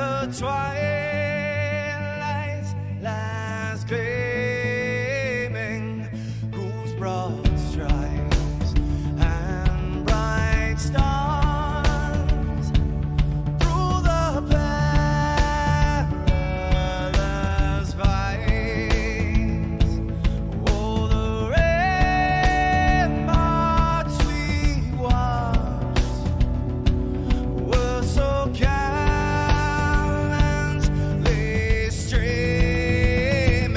the twilight's last gleaming, whose broad stripes and bright stars through the perilous fights. Oh, the ramparts we watched were so gallantly streaming,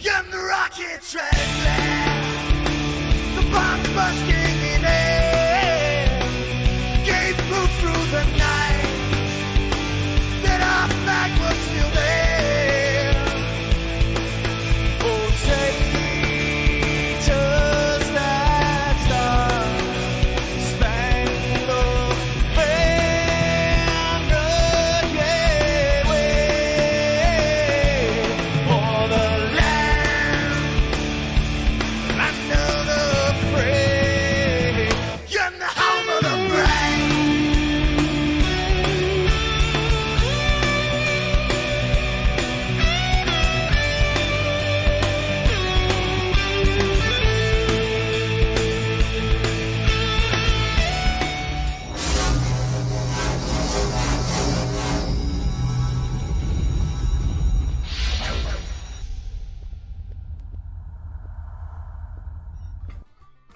and the rockets trembling, the bombs bursting in air, gave proof through the night that our flag was still there. Oh, take us that star-spangled banner, yeah, wave for the land under the fray, and the home of the brave.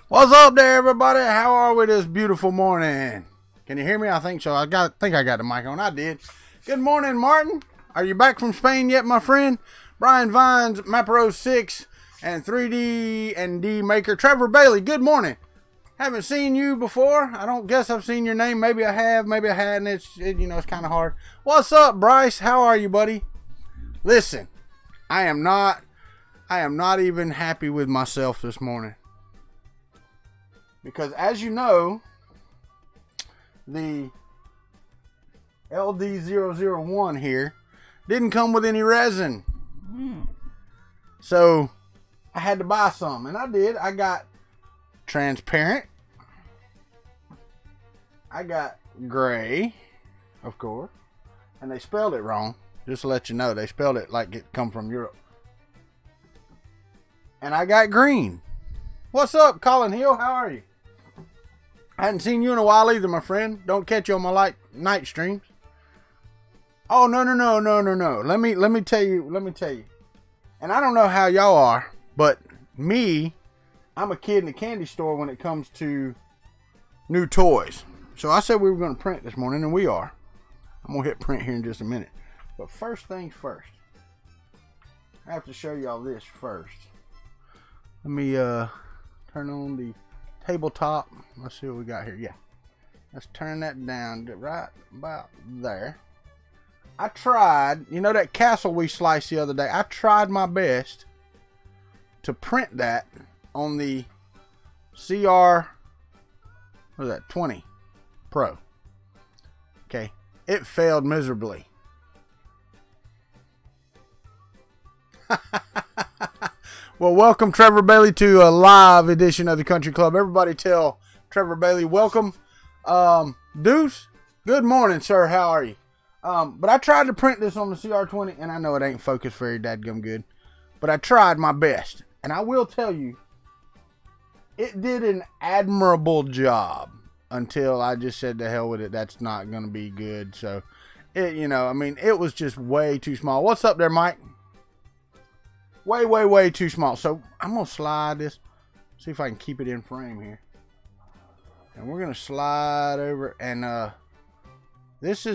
What's up there, everybody? How are we this beautiful morning? Can you hear me? I think so. I think I got the mic on. I did. Good morning, Martin. Are you back from Spain yet, my friend? Brian Vines, Mapro 6, and 3D and D Maker. Trevor Bailey, good morning. Haven't seen you before. I don't guess I've seen your name. Maybe I have. Maybe I hadn't. It's kind of hard. What's up, Bryce? How are you, buddy? Listen, I am not even happy with myself this morning. Because as you know, the LD-001 here didn't come with any resin. So I had to buy some, and I did. I got transparent. I got gray, of course. And they spelled it wrong. Just to let you know, they spelled it like it come from Europe. And I got green. What's up, Colin Hill? How are you? I hadn't seen you in a while either, my friend. Don't catch you on my night streams. Oh, no. Let me tell you. And I don't know how y'all are, but me, I'm a kid in a candy store when it comes to new toys. So I said we were going to print this morning, and we are. I'm going to hit print here in just a minute. But first things first. I have to show y'all this first. Let me turn on the tabletop. Let's see what we got here. Yeah, let's turn that down to right about there. I tried, you know that castle we sliced the other day, I tried my best to print that on the CR, what is that, 20 Pro. Okay, it failed miserably. Well, welcome Trevor Bailey to a live edition of the Country Club. Everybody tell Trevor Bailey welcome. Deuce, good morning, sir. How are you? But I tried to print this on the CR20, and I know it ain't focused very dadgum good, but I tried my best. And I will tell you, it did an admirable job until I just said to hell with it. That's not going to be good. So, it was just way too small. What's up there, Mike? Way too small. So I'm going to slide this. See if I can keep it in frame here. And we're going to slide over. And this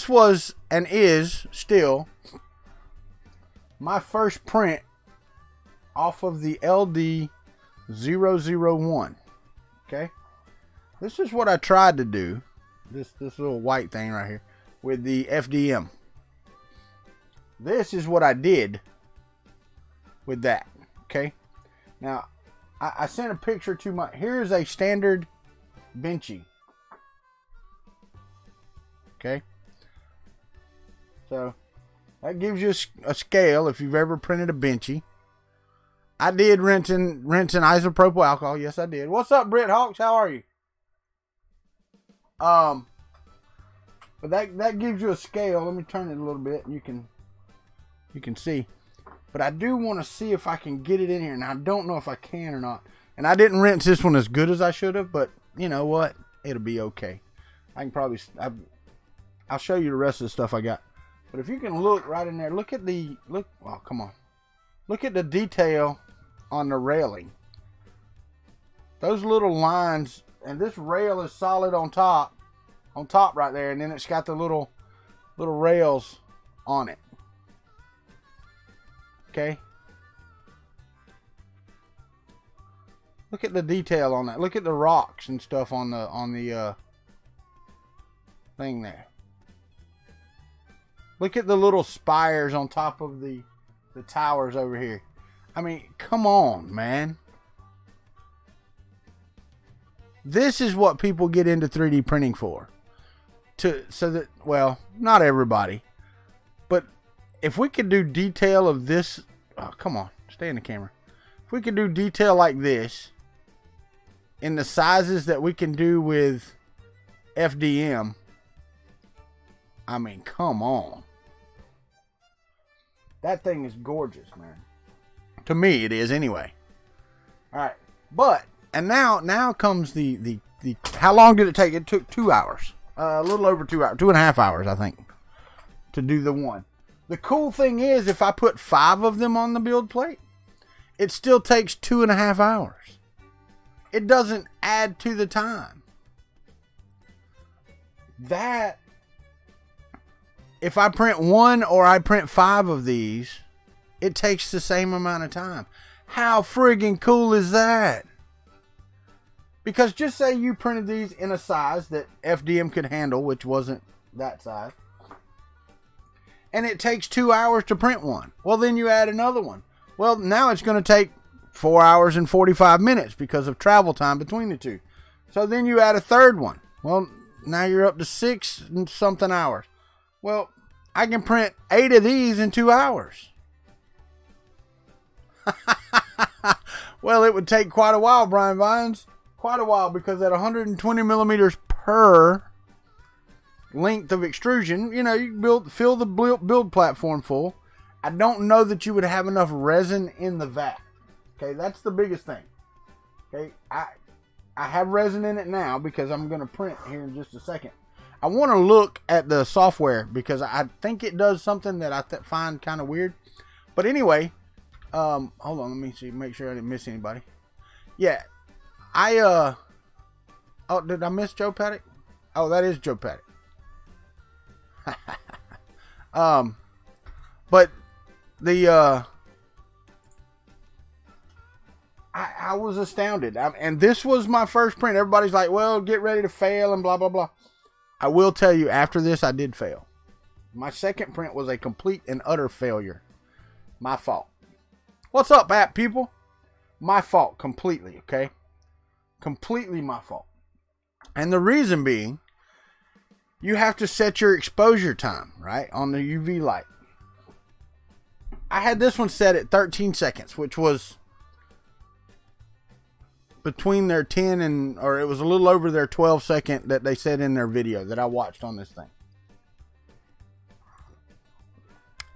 was and is still my first print off of the LD-001. Okay. This is what I tried to do. This little white thing right here with the FDM. This is what I did with that. Okay. Now, I sent a picture to my... Here's a standard benchy. Okay. So, that gives you a scale if you've ever printed a benchy. I did rinse in isopropyl alcohol. Yes, I did. What's up, Britt Hawks? How are you? But that gives you a scale. Let me turn it a little bit and you can see. But I do want to see if I can get it in here. And I don't know if I can or not. And I didn't rinse this one as good as I should have. But you know what? It'll be okay. I can probably... I'll show you the rest of the stuff I got. But if you can look right in there. Look at the... Oh, come on. Look at the detail on the railing. Those little lines... And this rail is solid on top. On top right there. And then it's got the little rails on it. Okay. Look at the detail on that. Look at the rocks and stuff on the thing there. Look at the little spires on top of the towers over here. I mean, come on, man. This is what people get into 3D printing for. So that, well, not everybody. But if we could do detail of this... Oh, come on. Stay in the camera. If we could do detail like this in the sizes that we can do with FDM, I mean, come on. That thing is gorgeous, man. To me, it is anyway. All right. But, and now comes the how long did it take? It took 2 hours. A little over 2 hours. 2.5 hours, I think, to do the one. The cool thing is, if I put 5 of them on the build plate, it still takes 2.5 hours. It doesn't add to the time. That, if I print 1 or I print 5 of these, it takes the same amount of time. How friggin' cool is that? Because just say you printed these in a size that FDM could handle, which wasn't that size. And it takes 2 hours to print one. Well, then you add another one. Well, now it's going to take 4 hours and 45 minutes because of travel time between the two. So then you add a third one. Well, now you're up to 6 and something hours. Well, I can print 8 of these in 2 hours. Well, it would take quite a while, Brian Vines. Quite a while, because at 120 millimeters per length of extrusion, you know, you fill the build platform full. I don't know that you would have enough resin in the vat. Okay, that's the biggest thing. Okay, I have resin in it now because I'm going to print here in just a second. I want to look at the software because I think it does something that I find kind of weird. But anyway, hold on, let me see, make sure I didn't miss anybody. Yeah, oh, did I miss Joe Paddock? Oh, that is Joe Paddock. But the I was astounded. And this was my first print. Everybody's like, well, get ready to fail and blah, blah, blah. I will tell you, after this, I did fail. My second print was a complete and utter failure. My fault. What's up, app people? My fault completely, okay? Completely my fault. And the reason being, you have to set your exposure time, right, on the UV light. I had this one set at 13 seconds, which was between their 10 and, or it was a little over their 12 second that they said in their video that I watched on this thing.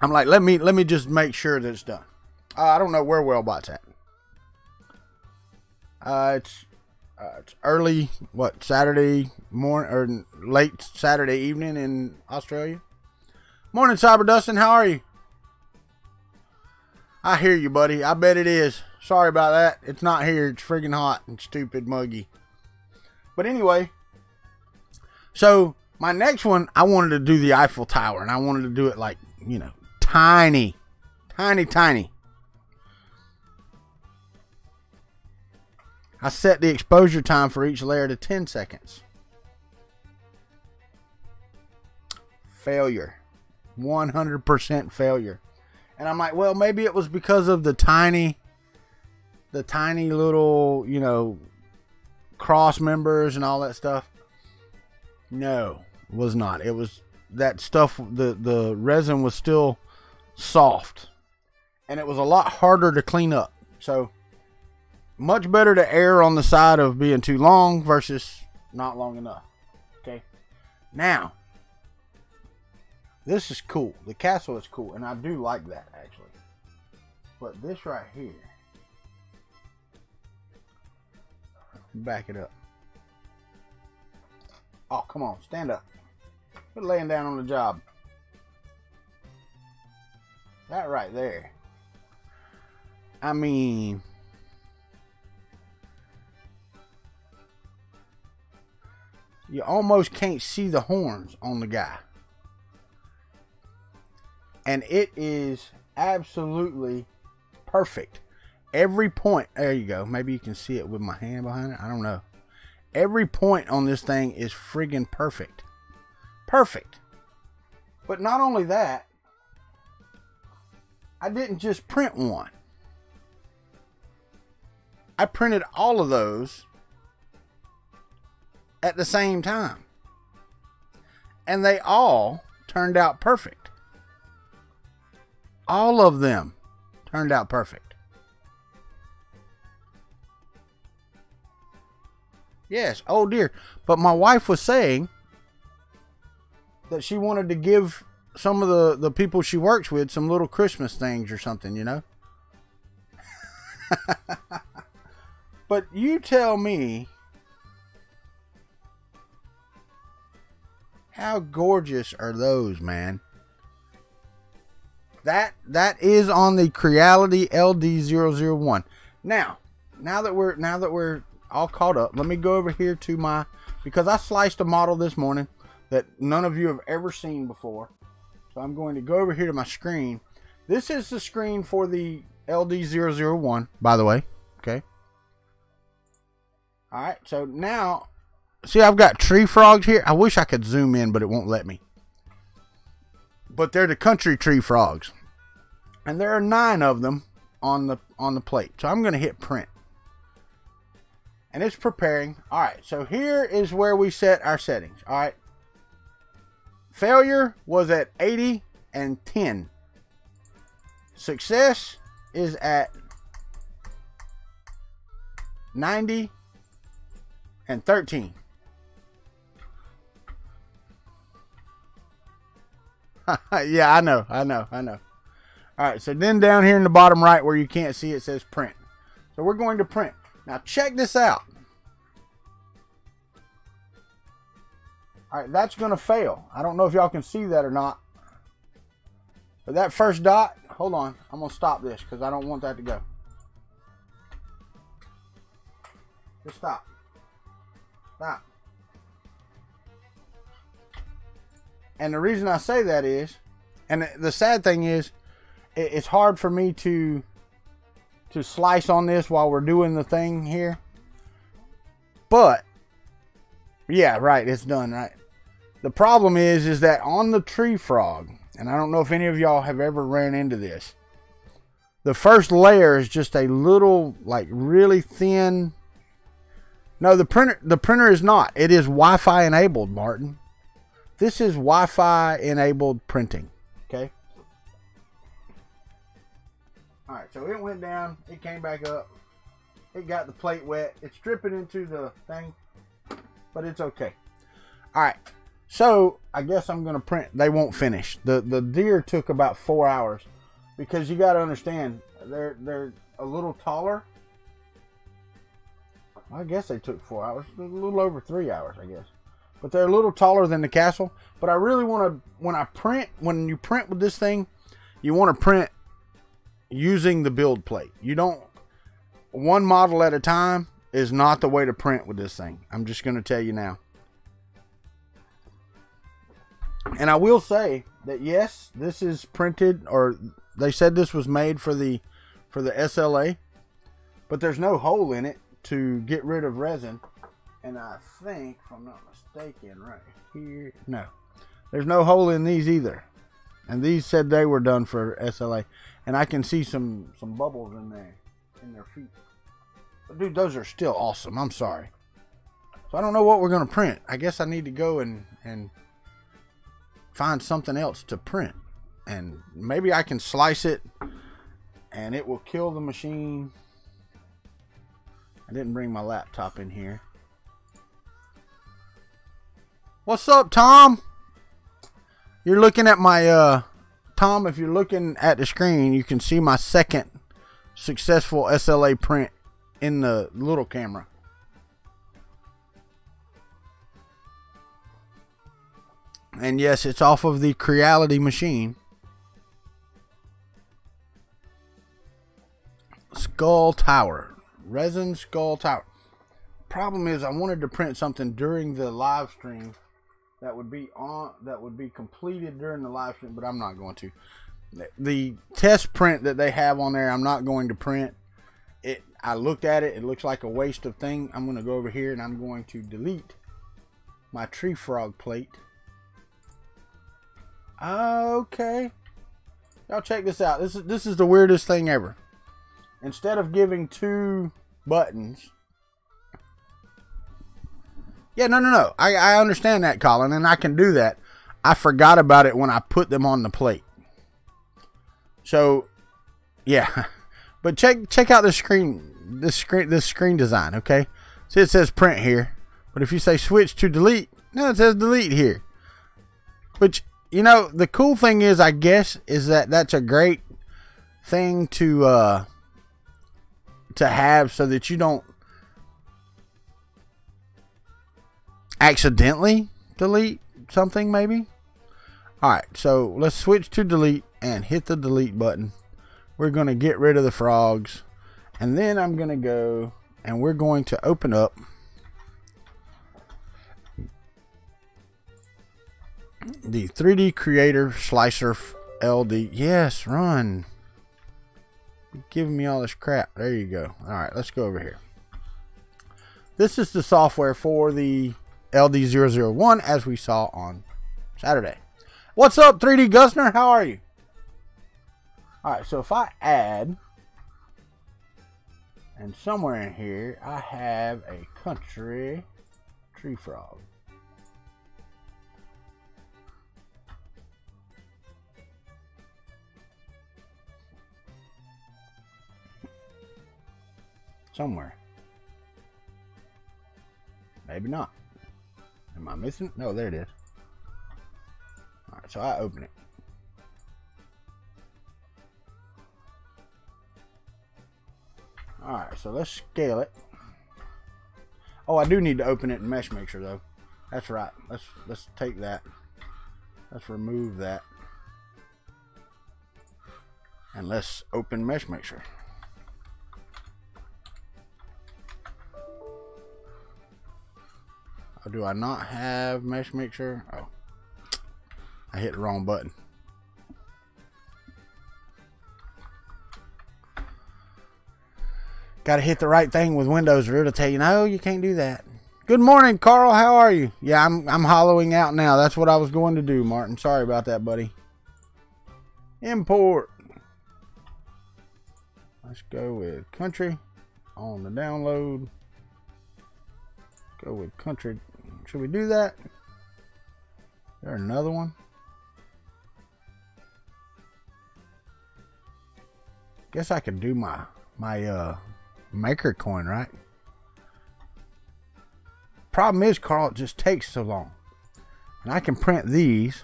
I'm like, let me just make sure that it's done. I don't know where Wellbot's at. It's early, Saturday morning or late Saturday evening in Australia. Morning, Cyber Dustin. How are you? I hear you, buddy. I bet it is. Sorry about that. It's not here. It's friggin' hot and stupid muggy. But anyway, so my next one, I wanted to do the Eiffel Tower, and I wanted to do it like, you know, tiny. I set the exposure time for each layer to 10 seconds. Failure. 100% failure. And I'm like, well, maybe it was because of the tiny little, you know, cross members and all that stuff. No, it was not. It was that stuff, the resin was still soft. And it was a lot harder to clean up. So, much better to err on the side of being too long versus not long enough. Okay. Now, This is cool. The castle is cool, and I do like that, actually. But this right here, back it up. Oh, come on, stand up. Quit laying down on the job. That right there. I mean, you almost can't see the horns on the guy. And it is absolutely perfect. Every point, there you go. Maybe you can see it with my hand behind it. I don't know. Every point on this thing is friggin' perfect. Perfect. But not only that, I didn't just print one. I printed all of those at the same time. And they all turned out perfect. All of them turned out perfect. Yes, oh dear. But my wife was saying that she wanted to give some of the people she works with some little Christmas things or something, you know? But you tell me, how gorgeous are those, man? That is on the Creality LD-001. Now that we're all caught up, let me go over here to my, because I sliced a model this morning that none of you have ever seen before. So I'm going to go over here to my screen. This is the screen for the LD-001, by the way. Okay. All right. So now, see, I've got tree frogs here. I wish I could zoom in, but it won't let me. But they're the country tree frogs, and there are 9 of them on the plate. So I'm going to hit print, and it's preparing. All right. So here is where we set our settings. All right. Failure was at 80 and 10. Success is at 90 and 13. Yeah, I know. All right, so then down here in the bottom right where you can't see, it says print. So we're going to print. Now check this out. All right, that's going to fail. I don't know if y'all can see that or not. But that first dot, hold on. I'm going to stop this because I don't want that to go. Just stop. Stop. And the reason I say that is, and the sad thing is, it's hard for me to slice on this while we're doing the thing here. But, yeah, right, it's done, right? The problem is that on the tree frog, and I don't know if any of y'all have ever ran into this, the first layer is just a little, like, really thin. No, the printer is not. It is Wi-Fi enabled, Martin. This is Wi-Fi enabled printing. Okay. All right, so it went down. It came back up. It got the plate wet. It's dripping into the thing, but it's okay. All right. So I guess I'm going to print. They won't finish. The deer took about 4 hours because you got to understand they're a little taller. I guess they took 4 hours, a little over 3 hours, I guess. But they're a little taller than the castle. But I really want to, when you print with this thing, you want to print using the build plate. You don't, one model at a time is not the way to print with this thing. I'm just going to tell you now. And I will say that yes, this is printed, or they said this was made for the SLA, but there's no hole in it to get rid of resin. And I think, if I'm not mistaken, right here, no, there's no hole in these either. And these said they were done for SLA, and I can see some bubbles in there, in their feet. But dude, those are still awesome. I'm sorry. So I don't know what we're gonna print. I guess I need to go and find something else to print, and maybe I can slice it and it will kill the machine. I didn't bring my laptop in here. What's up, Tom? You're looking at my, Tom, if you're looking at the screen, you can see my second successful SLA print in the little camera. And yes, it's off of the Creality machine. Skull Tower. Resin Skull Tower. Problem is, I wanted to print something during the live stream that would be completed during the live stream, but I'm not going to. The test print that they have on there, I'm not going to print it. I looked at it. It looks like a waste of thing. I'm going to go over here and I'm going to delete my tree frog plate. Okay. Y'all check this out. This is the weirdest thing ever. Instead of giving 2 buttons. Yeah, no. I understand that, Colin, and I can do that. I forgot about it when I put them on the plate. So, yeah. But check out this screen design, okay? See, it says print here. But if you say switch to delete, no, it says delete here. Which, you know, the cool thing is, I guess, is that that's a great thing to have so that you don't accidentally delete something, maybe. Alright, so let's switch to delete and hit the delete button. We're going to get rid of the frogs, and then I'm going to go and we're going to open up the 3D Creator Slicer LD. Yes, run. You're giving me all this crap. There you go. Alright, let's go over here. This is the software for the LD-001, as we saw on Saturday. What's up, 3D Gusner? How are you? Alright, so if I add, and somewhere in here, I have a country tree frog. Somewhere. Maybe not. Am I missing? No, there it is. Alright, so I open it. Alright, so let's scale it. Oh, I do need to open it in Mesh Mixer though. That's right. Let's take that. Let's remove that. And let's open Mesh Mixer. Oh, do I not have Mesh Mixer? Oh, I hit the wrong button. Got to hit the right thing with Windows or it'll tell you, no, you can't do that. Good morning, Carl. How are you? Yeah, I'm hollowing out now. That's what I was going to do, Martin. Sorry about that, buddy. Import. Let's go with country on the download. Go with country. Should we do that? Is there another one? Guess I could do my maker coin, right? Problem is, Carl, it just takes so long. And I can print these.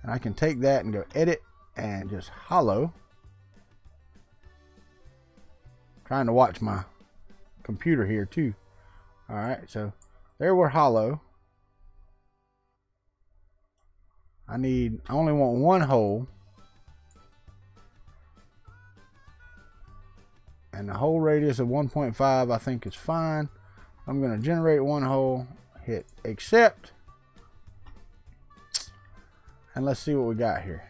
And I can take that and go edit and just hollow. Trying to watch my computer here too. Alright, so there we're hollow. I only want one hole. And the hole radius of 1.5 I think is fine. I'm going to generate one hole, hit accept, and let's see what we got here.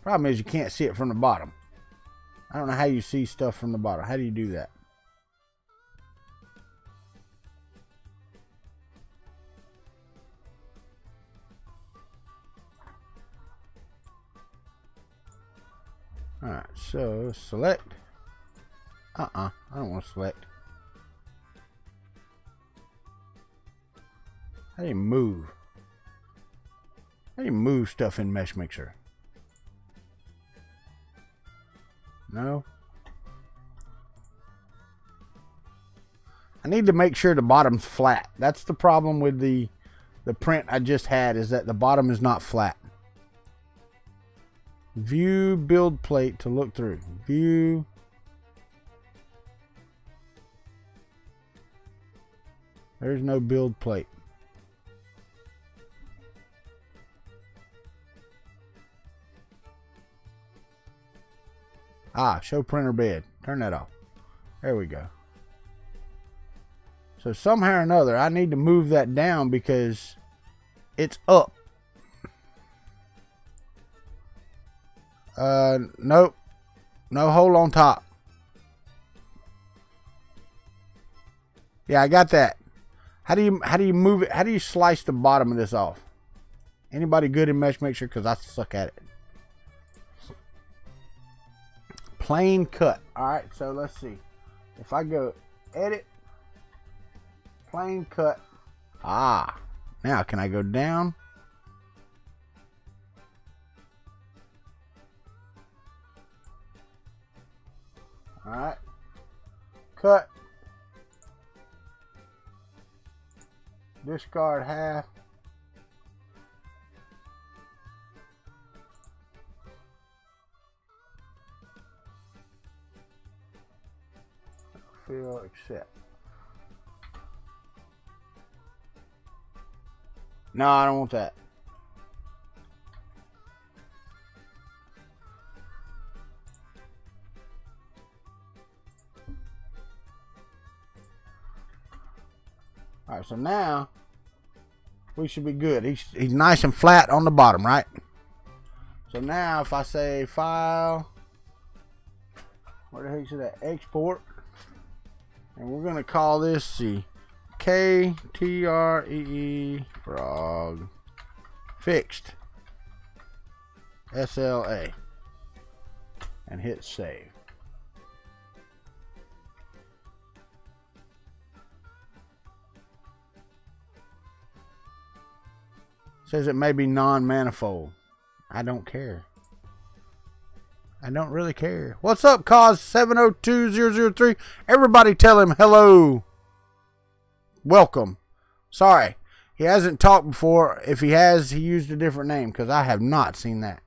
Problem is you can't see it from the bottom. I don't know how you see stuff from the bottom. How do you do that? Alright, so select. I don't want to select. How do you move? How do you move stuff in Mesh Mixer? No. I need to make sure the bottom's flat. That's the problem with the the print I just had is that the bottom is not flat. View build plate to look through. View. There's no build plate. Ah, show printer bed. Turn that off. There we go. So somehow or another, I need to move that down because it's up. Nope. No hole on top. Yeah, I got that. How do you move it? How do you slice the bottom of this off? Anybody good in Mesh Mixer? Because I suck at it. Plain cut. Alright, so let's see. If I go edit, plain cut. Ah, now can I go down? Alright, cut, discard half. Fill accept. No, I don't want that. All right, so now we should be good. He's nice and flat on the bottom, right? So now if I say file, where the heck is that? Export. And we're going to call this the KTREE frog fixed SLA and hit save. Says it may be non-manifold. I don't care. I don't really care. What's up, Cause702003? Everybody tell him hello. Welcome. Sorry, he hasn't talked before. If he has, he used a different name because I have not seen that.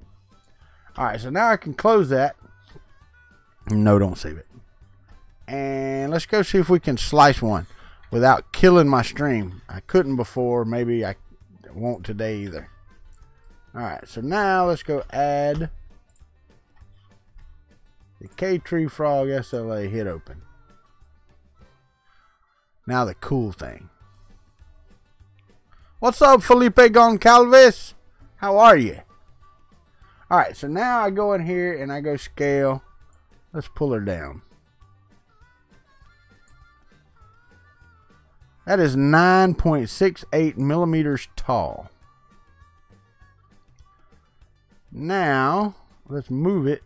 Alright, so now I can close that. No, don't save it. And let's go see if we can slice one without killing my stream. I couldn't before. Maybe I won't today either. Alright, so now let's go add the K-Tree Frog SLA, hit open. Now the cool thing. What's up, Felipe Goncalves? How are you? Alright, so now I go in here and I go scale. Let's pull her down. That is 9.68 millimeters tall. Now, let's move it.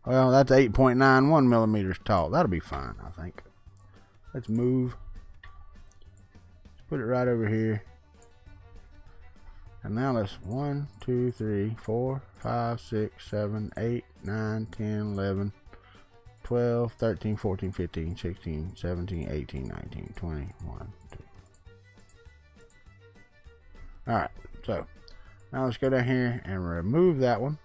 Well, that's 8.91 millimeters tall. That'll be fine, I think. Let's move. Let's put it right over here. And now let's 1, 2, 3, 4, 5, 6, 7, 8, 9, 10, 11, 12, 13, 14, 15, 16, 17, 18, 19, 20, 1, 2. Alright, so now let's go down here and remove that one.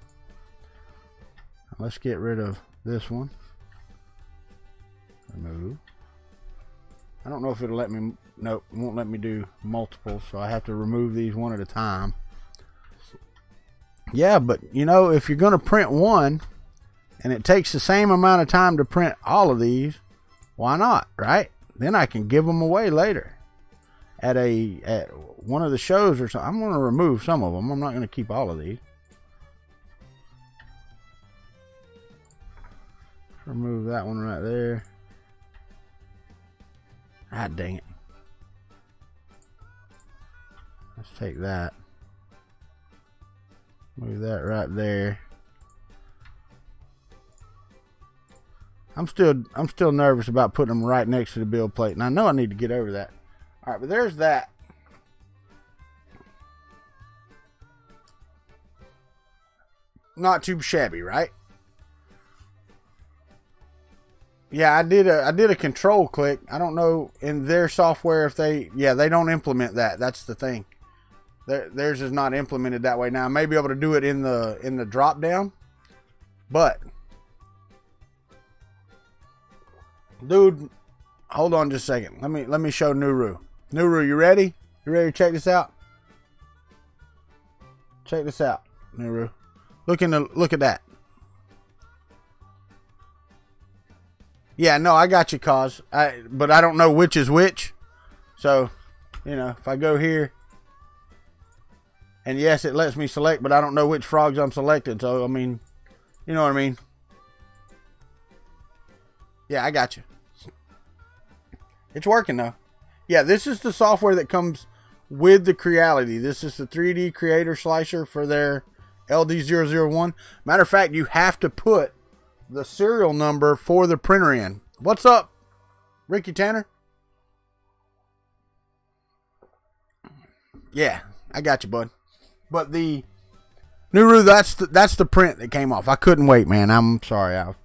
Let's get rid of this one. Remove. I don't know if it'll let me. Nope, it won't let me do multiple, so I have to remove these one at a time. Yeah, but you know, if you're going to print one and it takes the same amount of time to print all of these, why not, right? Then I can give them away later at one of the shows or something. I'm going to remove some of them. I'm not going to keep all of these. Remove that one right there. Ah, dang it. Let's take that. Move that right there. I'm still nervous about putting them right next to the build plate, and I know I need to get over that. All right, but there's that. Not too shabby, right? Yeah, I did a control click. I don't know in their software if they don't implement that. That's the thing. Theirs is not implemented that way. Now I may be able to do it in the drop down, but dude, hold on just a second. Let me show Nuru. Nuru, you ready? You ready to check this out? Check this out, Nuru. Look at that. Yeah, no, I got you, but I don't know which is which. So, you know, if I go here, and yes, it lets me select, but I don't know which frogs I'm selected. So, I mean, you know what I mean? Yeah, I got you. It's working though. Yeah, this is the software that comes with the Creality. This is the 3D creator slicer for their LD-001. Matter of fact, you have to put the serial number for the printer in. What's up, Ricky Tanner? Yeah, I got you, bud. But the Nuru, that's the print that came off. I couldn't wait, man. I'm sorry.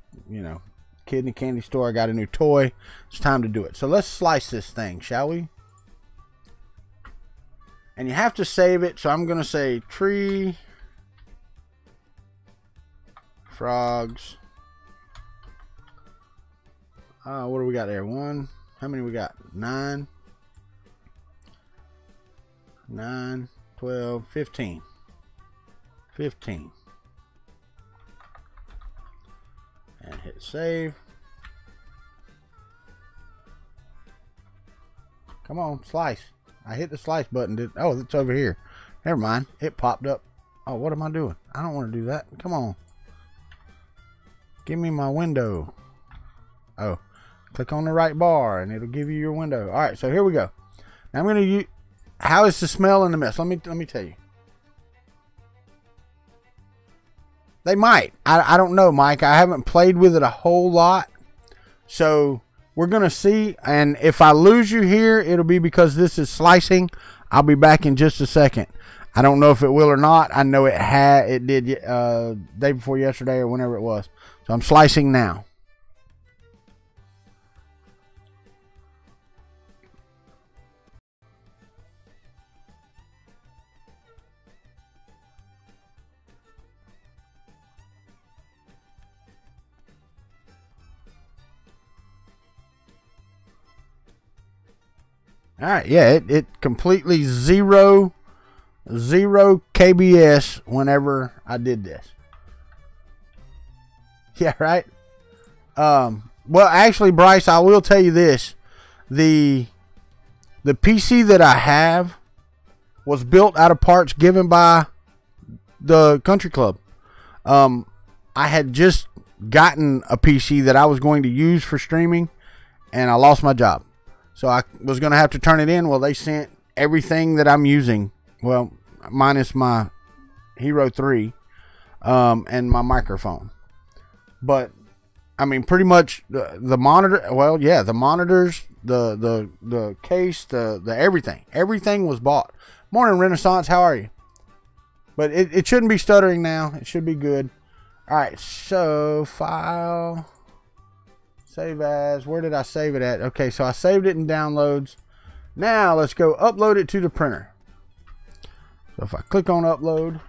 Kid in the candy store. I got a new toy. It's time to do it. So let's slice this thing, shall we? And you have to save it. So I'm going to say tree frogs. What do we got there? One. How many we got? 9, 12, 15. 15. And hit save. Come on, slice. I hit the slice button. Oh, it's over here. Never mind. It popped up. Oh, what am I doing? I don't want to do that. Come on. Give me my window. Oh, click on the right bar and it'll give you your window. All right, so here we go. Now I'm going to use. How is the smell in the mist? Let me tell you. They might. I don't know, Mike. I haven't played with it a whole lot. So we're going to see. And if I lose you here, it'll be because this is slicing. I'll be back in just a second. I don't know if it will or not. I know it did day before yesterday or whenever it was. So I'm slicing now. All right, yeah, it completely zero KBS whenever I did this. Yeah, right. Well, actually, Bryce, I will tell you this: the PC that I have was built out of parts given by the Kuntry Klub. I had just gotten a PC that I was going to use for streaming, and I lost my job. So I was going to have to turn it in. Well, they sent everything that I'm using, well, minus my Hero 3 and my microphone. But, I mean, pretty much the monitor, well, yeah, the monitors, the case, the everything. Everything was bought. Morning, Renaissance. How are you? But it shouldn't be stuttering now. It should be good. All right, so file... Save as. Where did I save it at? Okay, so I saved it in downloads. Now let's go upload it to the printer. So if I click on upload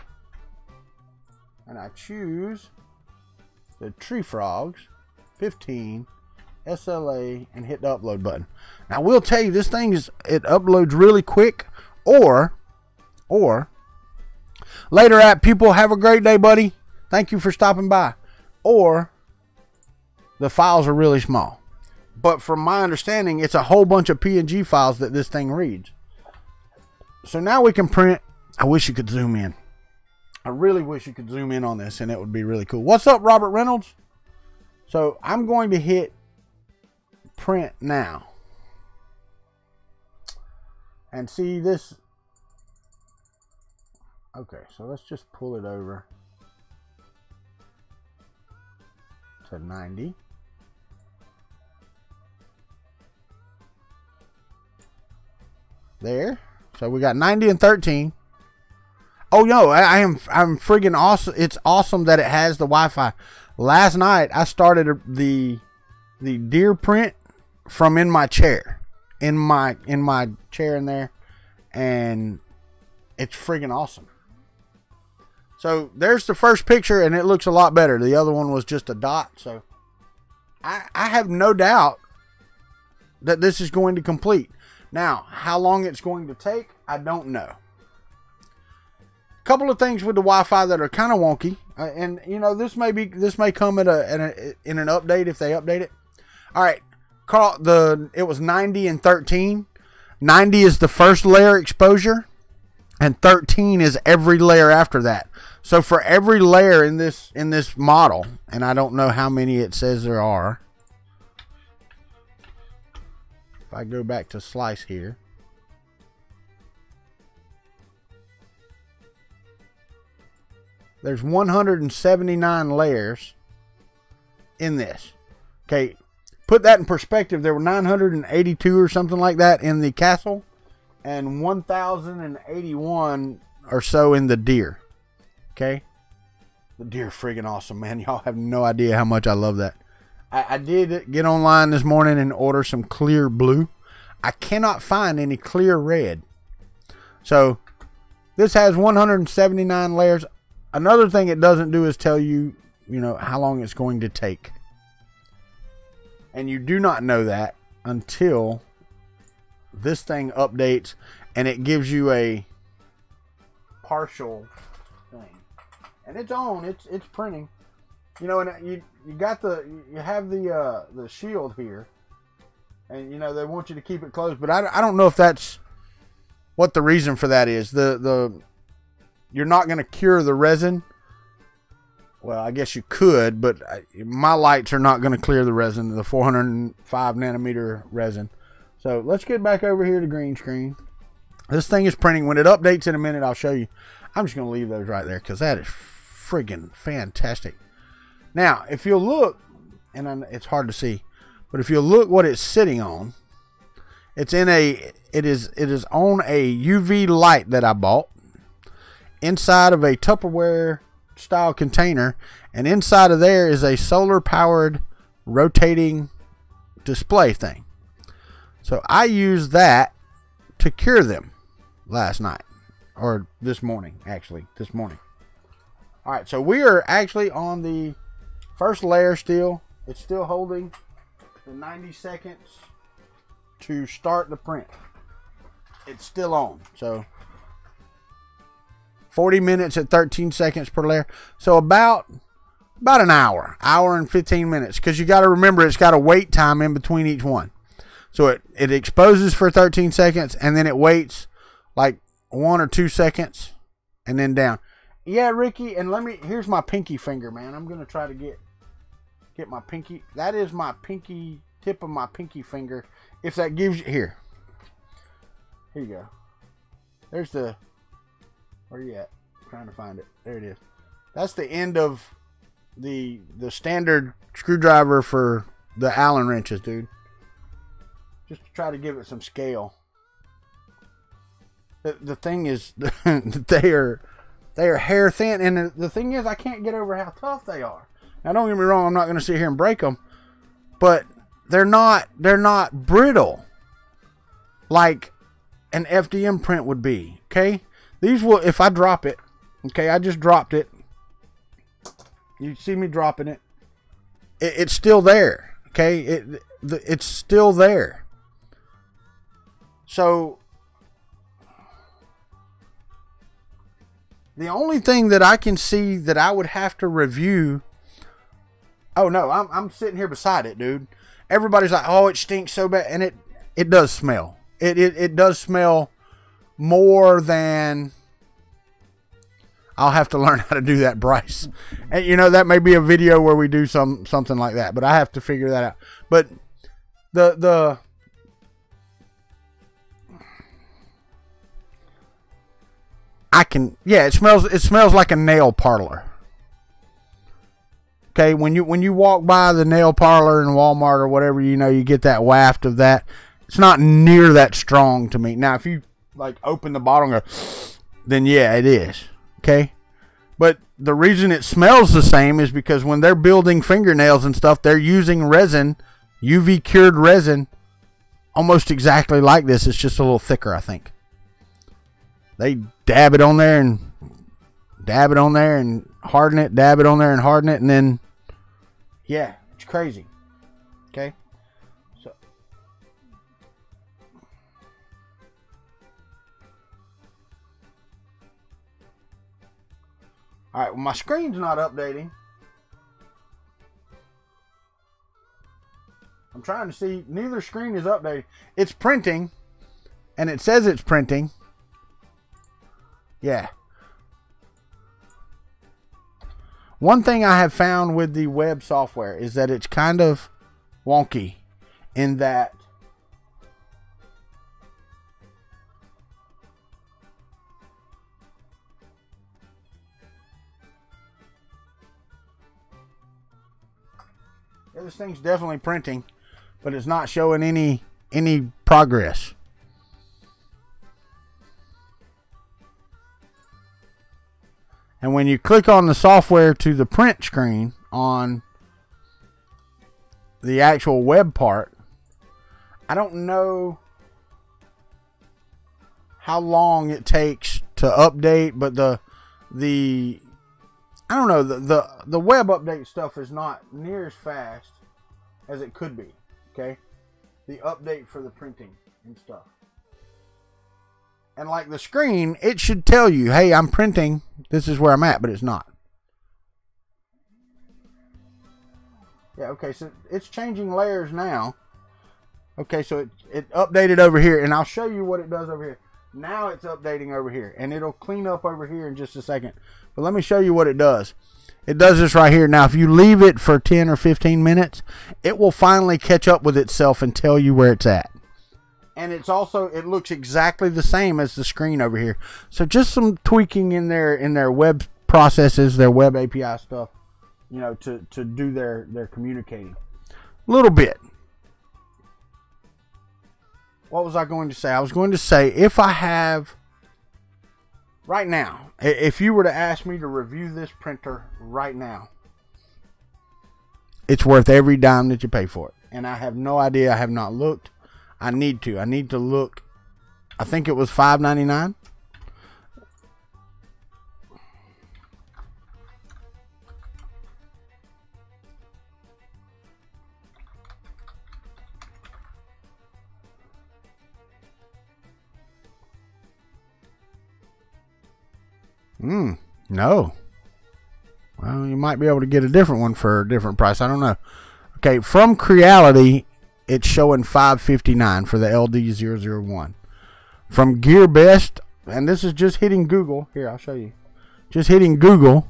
and I choose the Tree Frogs 15 SLA and hit the upload button. Now we'll tell you this thing it uploads really quick, or later at people have a great day, buddy. Thank you for stopping by. Or the files are really small. But from my understanding, it's a whole bunch of PNG files that this thing reads. So now we can print. I wish you could zoom in. I really wish you could zoom in on this, and it would be really cool. What's up, Robert Reynolds? So I'm going to hit print now. And see this. Okay, so let's just pull it over to 90. There. So we got 90 and 13. Oh no, I'm friggin' awesome. It's awesome that it has the Wi-Fi. Last night I started the deer print from in my chair, in my chair in there, and it's friggin' awesome. So there's the first picture, and it looks a lot better. The other one was just a dot. So I have no doubt that this is going to complete. Now, how long it's going to take, I don't know. A couple of things with the Wi-Fi that are kind of wonky, and you know, this may come in an update if they update it. All right, Carl, it was 90 and 13. 90 is the first layer exposure, and 13 is every layer after that. So for every layer in this model, and I don't know how many it says there are. If I go back to slice here, there's 179 layers in this. Okay, put that in perspective. There were 982 or something like that in the castle, and 1,081 or so in the deer. Okay, the deer friggin' awesome, man. Y'all have no idea how much I love that. I did get online this morning and order some clear blue. I cannot find any clear red. So this has 179 layers. Another thing it doesn't do is tell you, you know, how long it's going to take. And you do not know that until this thing updates and it gives you a partial thing. And it's on, it's printing. You know, and you have the shield here, and you know they want you to keep it closed, but I don't know if that's what the reason for that is. You're not going to cure the resin. Well, I guess you could, but my lights are not going to clear the resin, the 405 nanometer resin. So let's get back over here to green screen. This thing is printing. When it updates in a minute, I'll show you. I'm just going to leave those right there because that is friggin' fantastic. Now, if you'll look, and it's hard to see, but if you'll look what it's sitting on, it is on a UV light that I bought inside of a Tupperware style container, and inside of there is a solar powered rotating display thing. So I used that to cure them last night, or this morning, actually, this morning. All right, so we are actually on the first layer still. It's still holding the 90 seconds to start the print. It's still on. So 40 minutes at 13 seconds per layer. So about an hour and 15 minutes. Because you got to remember it's got a wait time in between each one. So it exposes for 13 seconds and then it waits like 1 or 2 seconds and then down. Yeah, Ricky, and here's my pinky finger, man. I'm going to try to get my pinky. That is my pinky, tip of my pinky finger. If that gives you, here you go. There's the, where are you at? I'm trying to find it. There it is. That's the end of the standard screwdriver for the Allen wrenches, dude. Just to try to give it some scale. The thing is, they are hair thin, and the thing is, I can't get over how tough they are. Now, don't get me wrong, I'm not going to sit here and break them, but they're not brittle like an FDM print would be. Okay, these will, if I drop it. Okay, I just dropped it. You see me dropping it. It's still there. Okay, it's still there. So the only thing that I can see that I would have to review. Oh no, I'm sitting here beside it, dude. Everybody's like, oh, it stinks so bad, and it does smell. It does smell more than. I'll have to learn how to do that, Bryce. And you know, that may be a video where we do something like that, but I have to figure that out. But it smells like a nail parlor. Okay, when you walk by the nail parlor in Walmart or whatever, you know, you get that waft of that. It's not near that strong to me. Now, if you like open the bottle and go, then yeah, it is. Okay, but the reason it smells the same is because when they're building fingernails and stuff, they're using resin UV cured resin, almost exactly like this. It's just a little thicker, I think. They dab it on there and harden it, dab it on there and harden it, and then, yeah, it's crazy. Okay, so all right, well, my screen's not updating. I'm trying to see. Neither screen is updating. It's printing, and it says it's printing. Yeah. One thing I have found with the web software is that it's kind of wonky in that this thing's definitely printing, but it's not showing any progress. And when you click on the software to the print screen on the actual web part, I don't know how long it takes to update, but the I don't know, the web update stuff is not near as fast as it could be. Okay, the update for the printing and stuff. And like the screen, it should tell you, hey, I'm printing. This is where I'm at, but it's not. Yeah, okay, so it's changing layers now. Okay, so it updated over here, and I'll show you what it does over here. Now it's updating over here, and it'll clean up over here in just a second. But let me show you what it does. It does this right here. Now, if you leave it for 10 or 15 minutes, it will finally catch up with itself and tell you where it's at. And it's also, it looks exactly the same as the screen over here. So just some tweaking in their web processes, their web API stuff, you know, to do their communicating. A little bit. What was I going to say? I was going to say, if I have, right now, if you were to ask me to review this printer right now, it's worth every dime that you pay for it. And I have no idea. I have not looked. I need to. I need to look. I think it was $5.99. No. Well, you might be able to get a different one for a different price. I don't know. Okay, from Creality, it's showing $5.59 for the LD-001. From Gearbest, and this is just hitting Google. Here, I'll show you. Just hitting Google,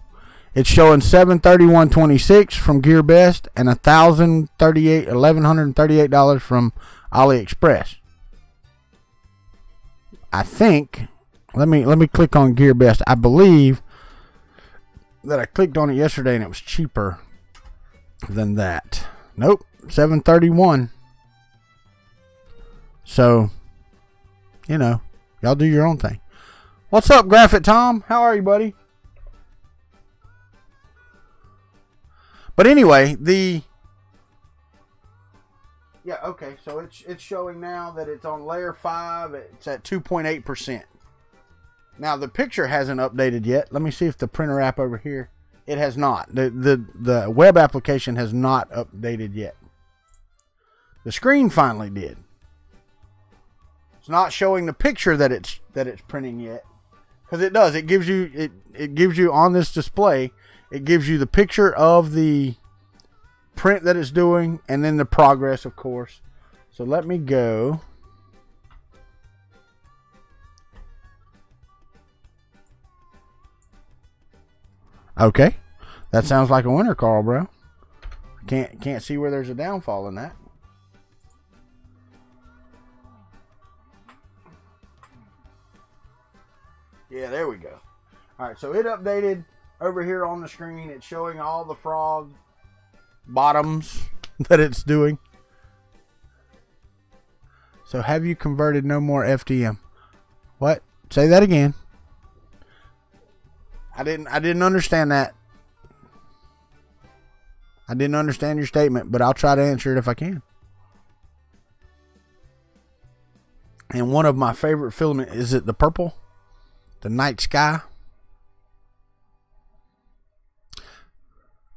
it's showing $731.26 from Gearbest and $1,138 from AliExpress. I think. Let me click on Gearbest. I believe that I clicked on it yesterday and it was cheaper than that. Nope, $731. So, you know, y'all do your own thing. What's up, Graphic Tom? How are you, buddy? But anyway, yeah, okay, so it's showing now that it's on layer 5. It's at 2.8%. Now, the picture hasn't updated yet. Let me see if the printer app over here, it has not. The web application has not updated yet. The screen finally did. It's not showing the picture that it's printing yet, because it does. It gives you it gives you on this display. It gives you the picture of the print that it's doing, and then the progress, of course. So let me go. Okay, that sounds like a winner, Carl, bro. Can't see where there's a downfall in that. Yeah, there we go. All right, so it updated over here on the screen. It's showing all the frog bottoms that it's doing. So have you converted no more FDM? What? Say that again. I didn't understand that. I didn't understand your statement, but I'll try to answer it if I can. And one of my favorite filament, is it the purple? The night sky?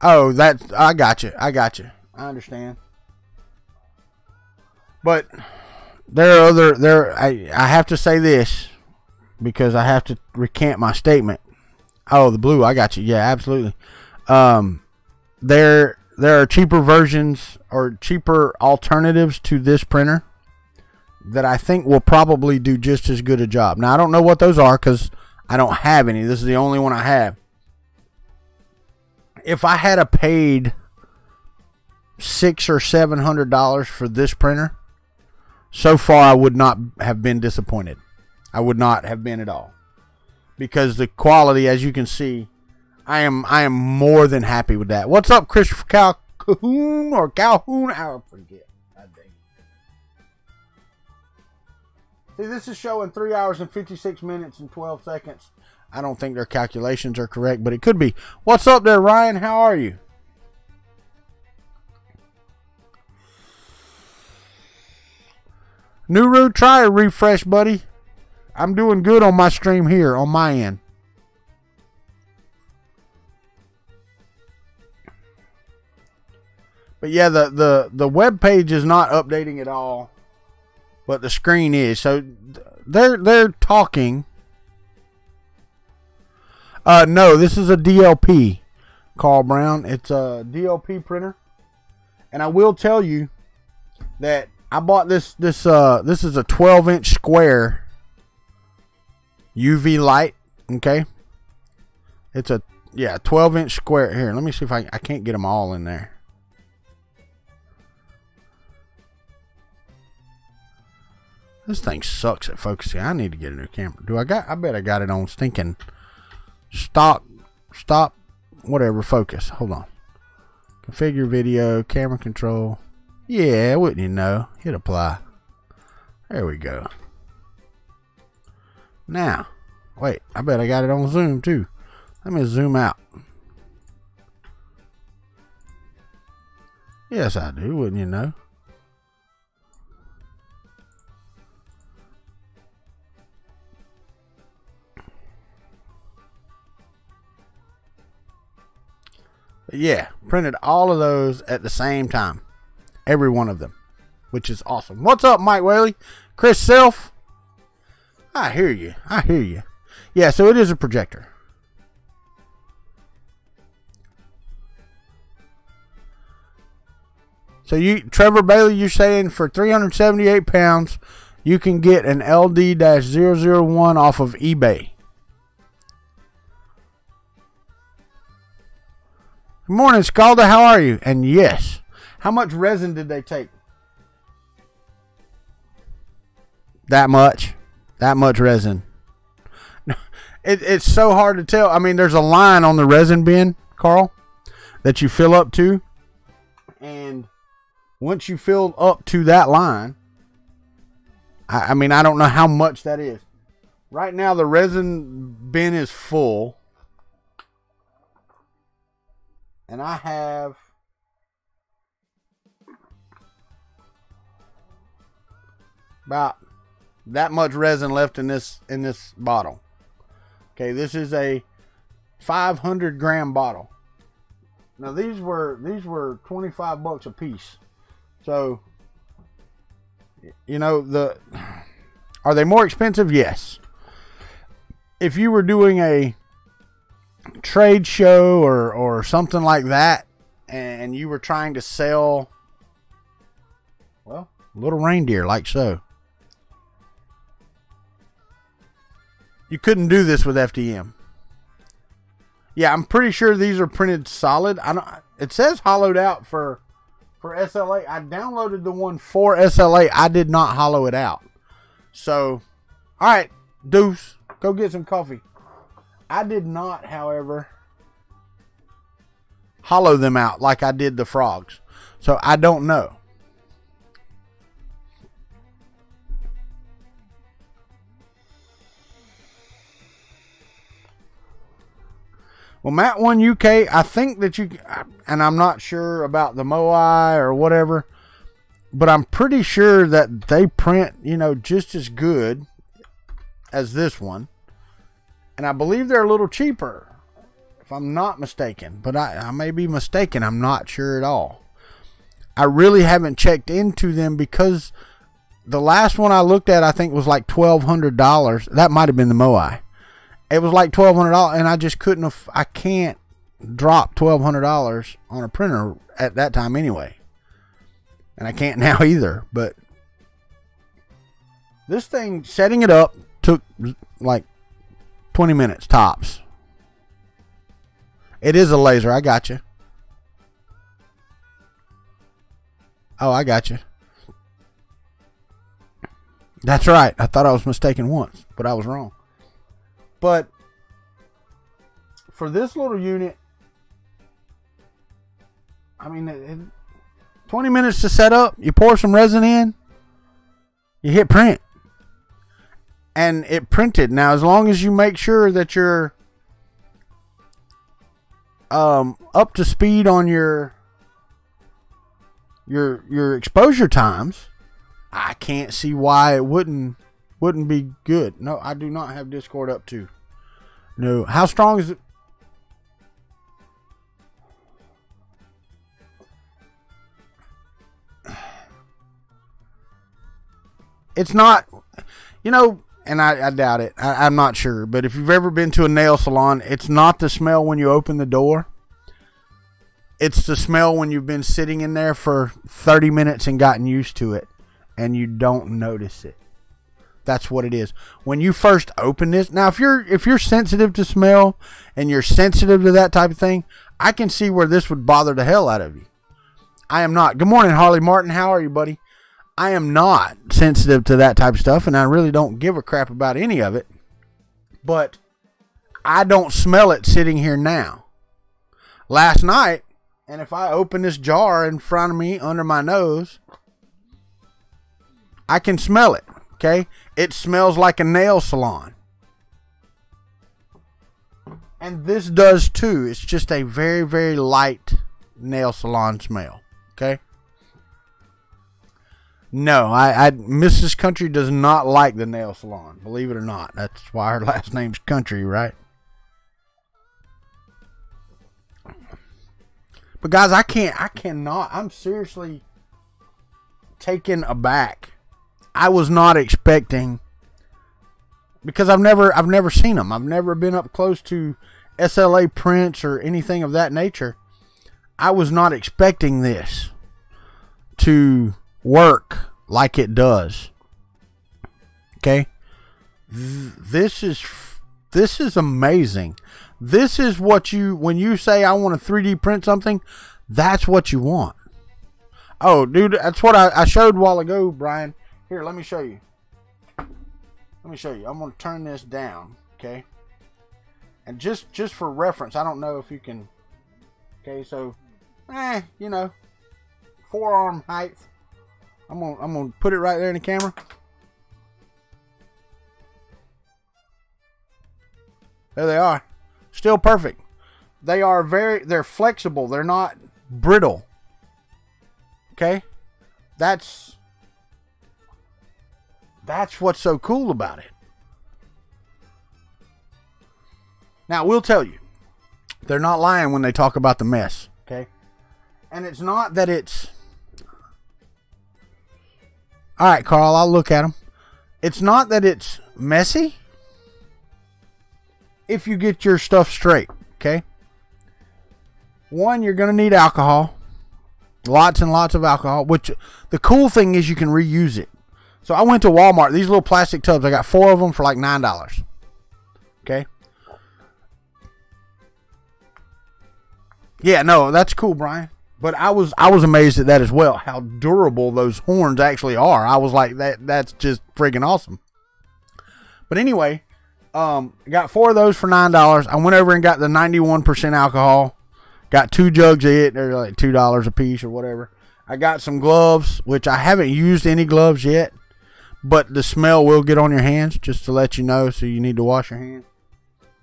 Oh, I got you. I understand. But I have to say this because I have to recant my statement. Oh, the blue, I got you. Yeah, absolutely. There are cheaper versions or cheaper alternatives to this printer that I think will probably do just as good a job. Now, I don't know what those are because I don't have any. This is the only one I have. If I had paid $600 or $700 for this printer, so far I would not have been disappointed. I would not have been at all, because the quality, as you can see, I am more than happy with that. What's up, Christopher Calhoun or Calhoun? I forget. See, this is showing 3 hours and 56 minutes and 12 seconds. I don't think their calculations are correct, but it could be. What's up there, Ryan? How are you? Nuru, try a refresh, buddy. I'm doing good on my stream here, on my end. But yeah, the web page is not updating at all, but the screen is. So they're talking. No, this is a DLP, Carl Brown. It's a DLP printer, and I will tell you that I bought this. This is a 12-inch square UV light. Okay, it's a 12-inch square. Here, let me see if I can't get them all in there. This thing sucks at focusing. I need to get a new camera. I bet I got it on stinking stop, whatever, focus. Hold on. Configure video, camera control. Yeah, wouldn't you know? Hit apply. There we go. Now, wait, I bet I got it on zoom too. Let me zoom out. Yes, I do, wouldn't you know? Yeah, printed all of those at the same time. Every one of them, which is awesome. What's up, Mike Whaley? Chris Self? I hear you. Yeah, so it is a projector. So Trevor Bailey, you're saying for 378 pounds, you can get an LD-001 off of eBay. Good morning, Scalda. How are you? And yes, how much resin did they take? That much resin. It's so hard to tell. I mean, there's a line on the resin bin, Carl, that you fill up to. And once you fill up to that line, I mean, I don't know how much that is. Right now, the resin bin is full. And I have about that much resin left in this bottle. Okay, this is a 500 gram bottle. Now these were $25 a piece. So, you know, are they more expensive? Yes. If you were doing a trade show or something like that, and you were trying to sell, well, little reindeer like so, you couldn't do this with FDM. Yeah, I'm pretty sure these are printed solid. It says hollowed out for SLA. I downloaded the one for SLA. I did not hollow it out. So, all right, Deuce, go get some coffee. I did not, however, hollow them out like I did the frogs. So I don't know. Well, Matt 1 UK, I think that you, and I'm not sure about the Moai or whatever. but I'm pretty sure that they print, you know, just as good as this one. And I believe they're a little cheaper, if I'm not mistaken. But I may be mistaken. I'm not sure at all. I really haven't checked into them because the last one I looked at, I think, was like $1,200. That might have been the Moai. It was like $1,200, and I just couldn't. I can't drop $1,200 on a printer at that time anyway. And I can't now either. But this thing, setting it up, took like 20 minutes tops. It is a laser. I got you. Oh, I got you. That's right. I thought I was mistaken once, but I was wrong. But for this little unit, I mean, 20 minutes to set up. You pour some resin in. You hit print. And it printed. Now, as long as you make sure that you're up to speed on your exposure times, I can't see why it wouldn't be good. No, I do not have Discord up to. No. How strong is it? It's not, you know, and I doubt it. I'm not sure. But if you've ever been to a nail salon, it's not the smell when you open the door. It's the smell when you've been sitting in there for 30 minutes and gotten used to it. And you don't notice it. That's what it is. When you first open this. Now, if you're sensitive to smell and you're sensitive to that type of thing, I can see where this would bother the hell out of you. I am not. Good morning, Harley Martin. How are you, buddy? I am not sensitive to that type of stuff, and I really don't give a crap about any of it. But I don't smell it sitting here now. Last night, and if I open this jar in front of me under my nose, I can smell it, okay? It smells like a nail salon. And this does too. It's just a very, very light nail salon smell, okay? No, Mrs. Country does not like the nail salon, believe it or not. That's why her last name's Country, right? But guys, I cannot. I'm seriously taken aback. I was not expecting, because I've never seen them. I've never been up close to SLA prints or anything of that nature. I was not expecting this to work like it does. Okay? This is amazing. This is what when you say I want to 3D print something, that's what you want. Oh, dude, that's what I showed a while ago, Brian. Here, let me show you. Let me show you. I'm going to turn this down, okay? And just for reference, I don't know if you can. Okay, so, you know, forearm height. I'm gonna put it right there in the camera. There they are. Still perfect. They're flexible. They're not brittle. Okay? That's what's so cool about it. Now, we'll tell you, they're not lying when they talk about the mess. Okay? And it's not that it's... Alright, Carl, I'll look at them. It's not that it's messy if you get your stuff straight. Okay? One, you're going to need alcohol. Lots and lots of alcohol. Which, the cool thing is you can reuse it. So I went to Walmart. These little plastic tubs, I got 4 of them for like $9. Okay? Yeah, no, that's cool, Brian. But I was amazed at that as well, how durable those horns actually are. I was like, that's just freaking awesome. But anyway, got 4 of those for $9. I went over and got the 91% alcohol. Got 2 jugs of it. They're like $2 a piece or whatever. I got some gloves, which I haven't used any gloves yet. But the smell will get on your hands, just to let you know, so you need to wash your hands.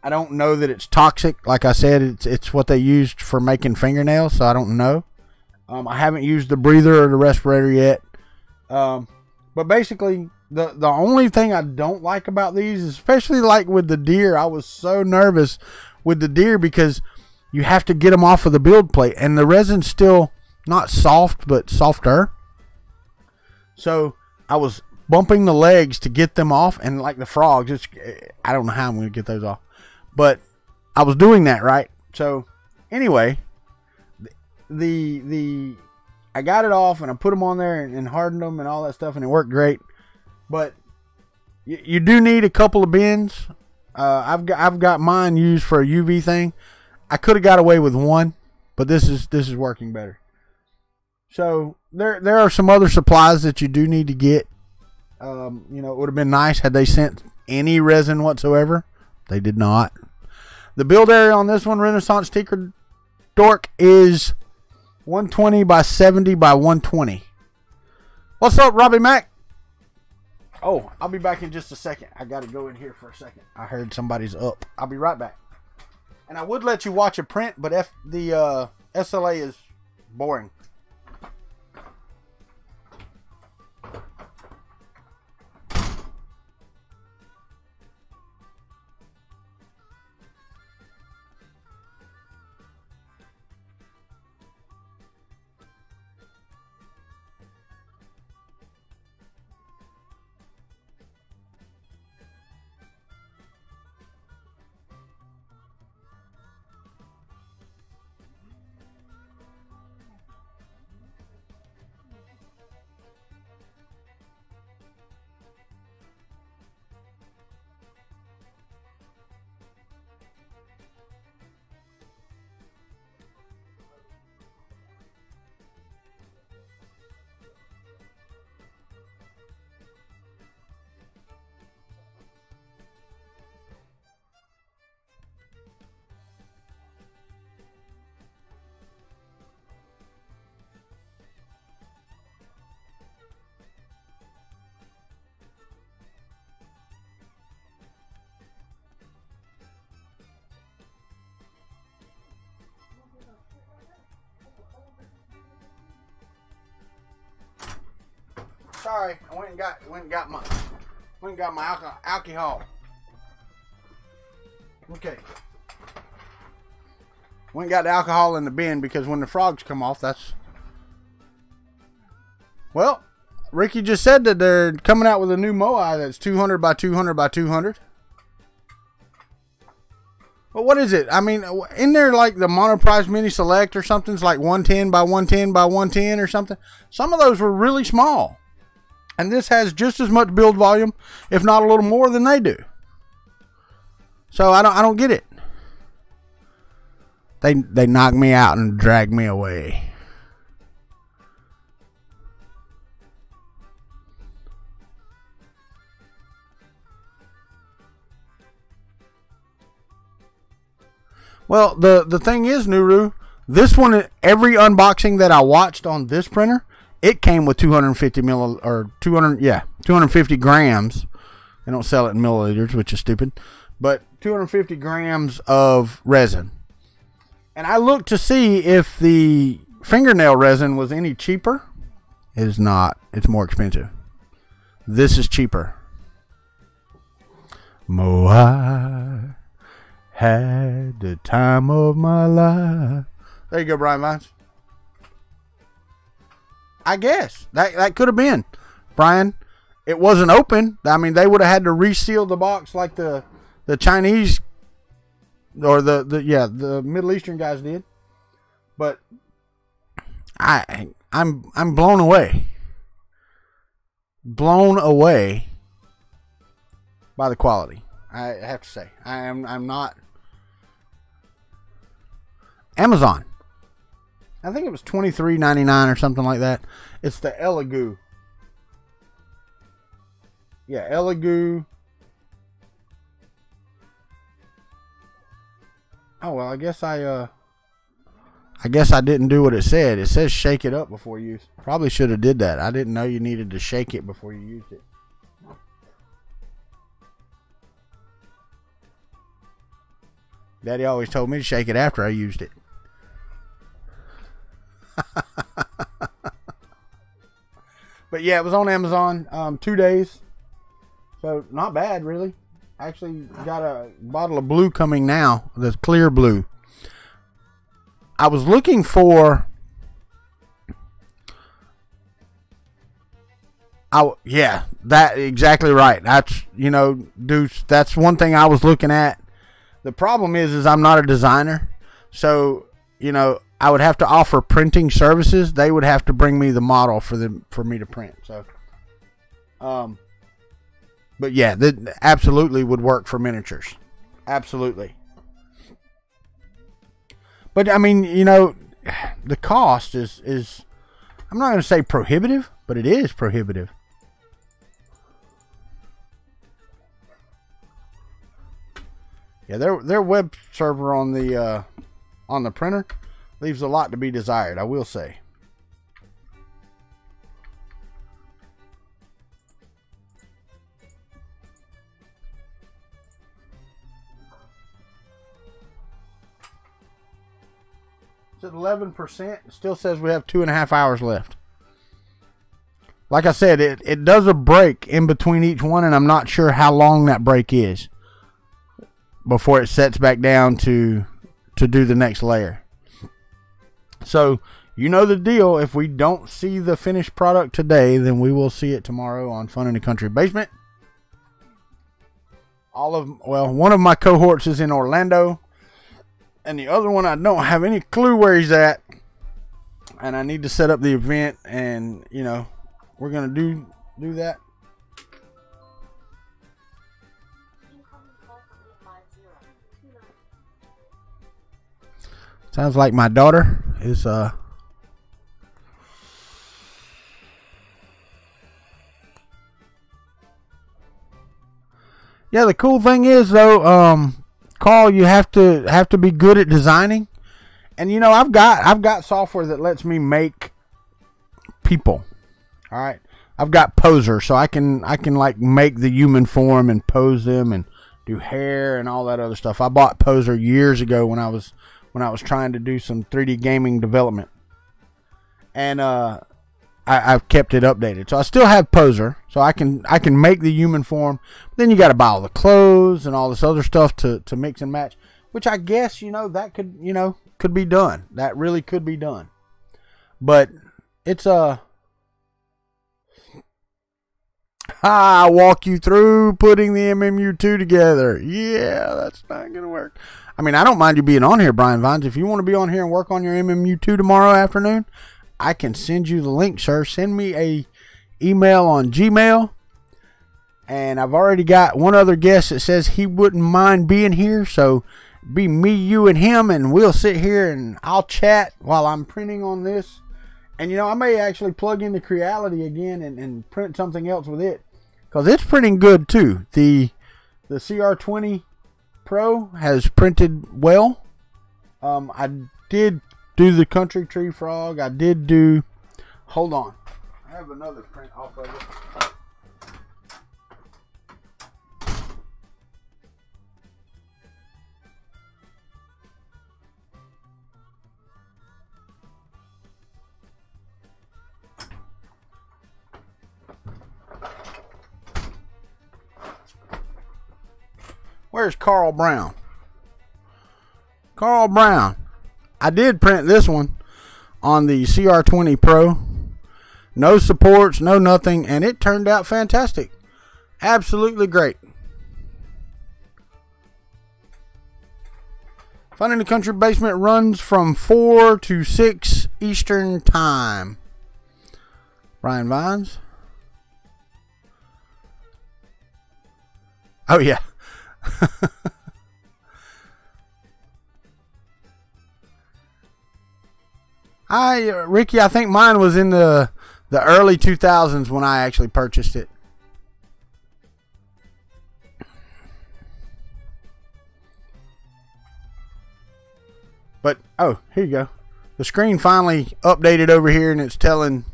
I don't know that it's toxic. Like I said, it's what they used for making fingernails, so I don't know. I haven't used the breather or the respirator yet. But basically, the only thing I don't like about these, especially like with the deer, I was so nervous with the deer because you have to get them off of the build plate, and the resin's still not soft, but softer. So I was bumping the legs to get them off, and like the frogs, I don't know how I'm going to get those off, but I was doing that, right? So anyway, I got it off, and I put them on there and hardened them and all that stuff, and it worked great. But you do need a couple of bends. I've got mine used for a UV thing. I could have got away with one, but this is working better. So there are some other supplies that you do need to get. You know, it would have been nice had they sent any resin whatsoever. They did not. The build area on this one, Renaissance Tinker Dork, is 120 by 70 by 120. What's up, Robbie Mac? Oh, I'll be back in just a second. I got to go in here for a second. I heard somebody's up. I'll be right back. And I would let you watch a print, but the SLA is boring. Sorry, I went and got my alcohol. Okay. Went and got the alcohol in the bin because when the frogs come off, that's... Well, Ricky just said that they're coming out with a new Moai that's 200 by 200 by 200. But what is it? I mean, in there like the Monoprice Mini Select or something? It's like 110 by 110 by 110 or something. Some of those were really small. And this has just as much build volume, if not a little more than they do. So I don't get it. They knocked me out and dragged me away. Well, the thing is, Nuru, this one, every unboxing that I watched on this printer, it came with 250 grams. They don't sell it in milliliters, which is stupid, but 250 grams of resin. And I looked to see if the fingernail resin was any cheaper. It is not. It's more expensive. This is cheaper. Moai had the time of my life. There you go, Brian Vines. I guess that could have been, Brian. It wasn't open. I mean, they would have had to reseal the box like the Chinese or the Middle Eastern guys did. But I'm blown away. Blown away by the quality. I have to say, I'm not. Amazon. I think it was $23.99 or something like that. It's the Elegoo. Yeah, Elegoo. Oh well, I guess I didn't do what it said. It says shake it up before use. Probably should have did that. I didn't know you needed to shake it before you used it. Daddy always told me to shake it after I used it. But But yeah, it was on Amazon, 2 days. So not bad, really. Actually got a bottle of blue coming now, the clear blue. I was looking for... yeah, that exactly right. That's, you know, Deuce, that's one thing I was looking at. The problem is I'm not a designer. So, you know, I would have to offer printing services. They would have to bring me the model for me to print. So, but yeah, that absolutely would work for miniatures. Absolutely. But I mean, you know, the cost is I'm not going to say prohibitive, but it is prohibitive. Yeah, their web server on the printer leaves a lot to be desired, I will say. It's at 11%. It still says we have 2.5 hours left. Like I said, it does a break in between each one, and I'm not sure how long that break is before it sets back down to do the next layer. So, you know the deal. If we don't see the finished product today, then we will see it tomorrow on Fun in the Country Basement. One of my cohorts is in Orlando, and the other one I don't have any clue where he's at. And I need to set up the event, and you know, we're gonna do that. Sounds like my daughter is yeah, the cool thing is though, Carl, you have to be good at designing. And you know, I've got software that lets me make people. All right. I've got Poser, so I can like make the human form and pose them and do hair and all that other stuff. I bought Poser years ago when I was trying to do some 3D gaming development. And I've kept it updated. So I still have Poser, so I can make the human form. But then you got to buy all the clothes and all this other stuff to mix and match, which I guess, you know, that could be done. That really could be done. But it's I'll walk you through putting the MMU2 together. Yeah, that's not going to work. I mean, I don't mind you being on here, Brian Vines. If you want to be on here and work on your MMU2 tomorrow afternoon, I can send you the link, sir. Send me a email on Gmail. And I've already got one other guest that says he wouldn't mind being here. So be me, you, and him, and we'll sit here and I'll chat while I'm printing on this. And, you know, I may actually plug in the Creality again and print something else with it. Because it's printing good, too. The CR20 Pro has printed well. I did do the Country Tree Frog. I did do... Hold on. I have another print off of it. Where's Carl Brown? Carl Brown. I did print this one on the CR20 Pro. No supports, no nothing, and it turned out fantastic. Absolutely great. Fun in the Country Basement runs from 4 to 6 Eastern Time. Brian Vines. Oh, yeah. Ricky, I think mine was in the early 2000s when I actually purchased it. But, oh, here you go. The screen finally updated over here, and it's telling,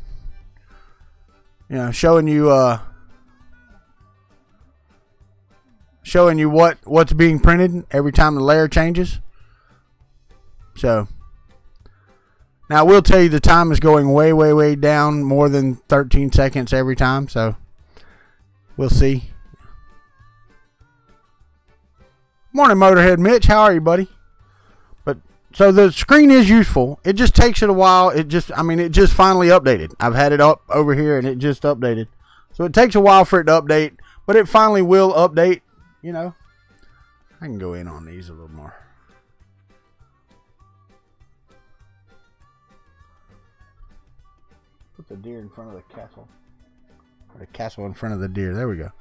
you know, showing you what's being printed every time the layer changes. So, Now, I will tell you the time is going way, way, way down, more than 13 seconds every time, so we'll see. Morning, Motorhead Mitch. How are you, buddy? But so the screen is useful. It just takes it a while. It just finally updated. I've had it up over here, and it just updated. So it takes a while for it to update, but it finally will update, you know. I can go in on these a little more. Put the deer in front of the castle. Or the castle in front of the deer. There we go.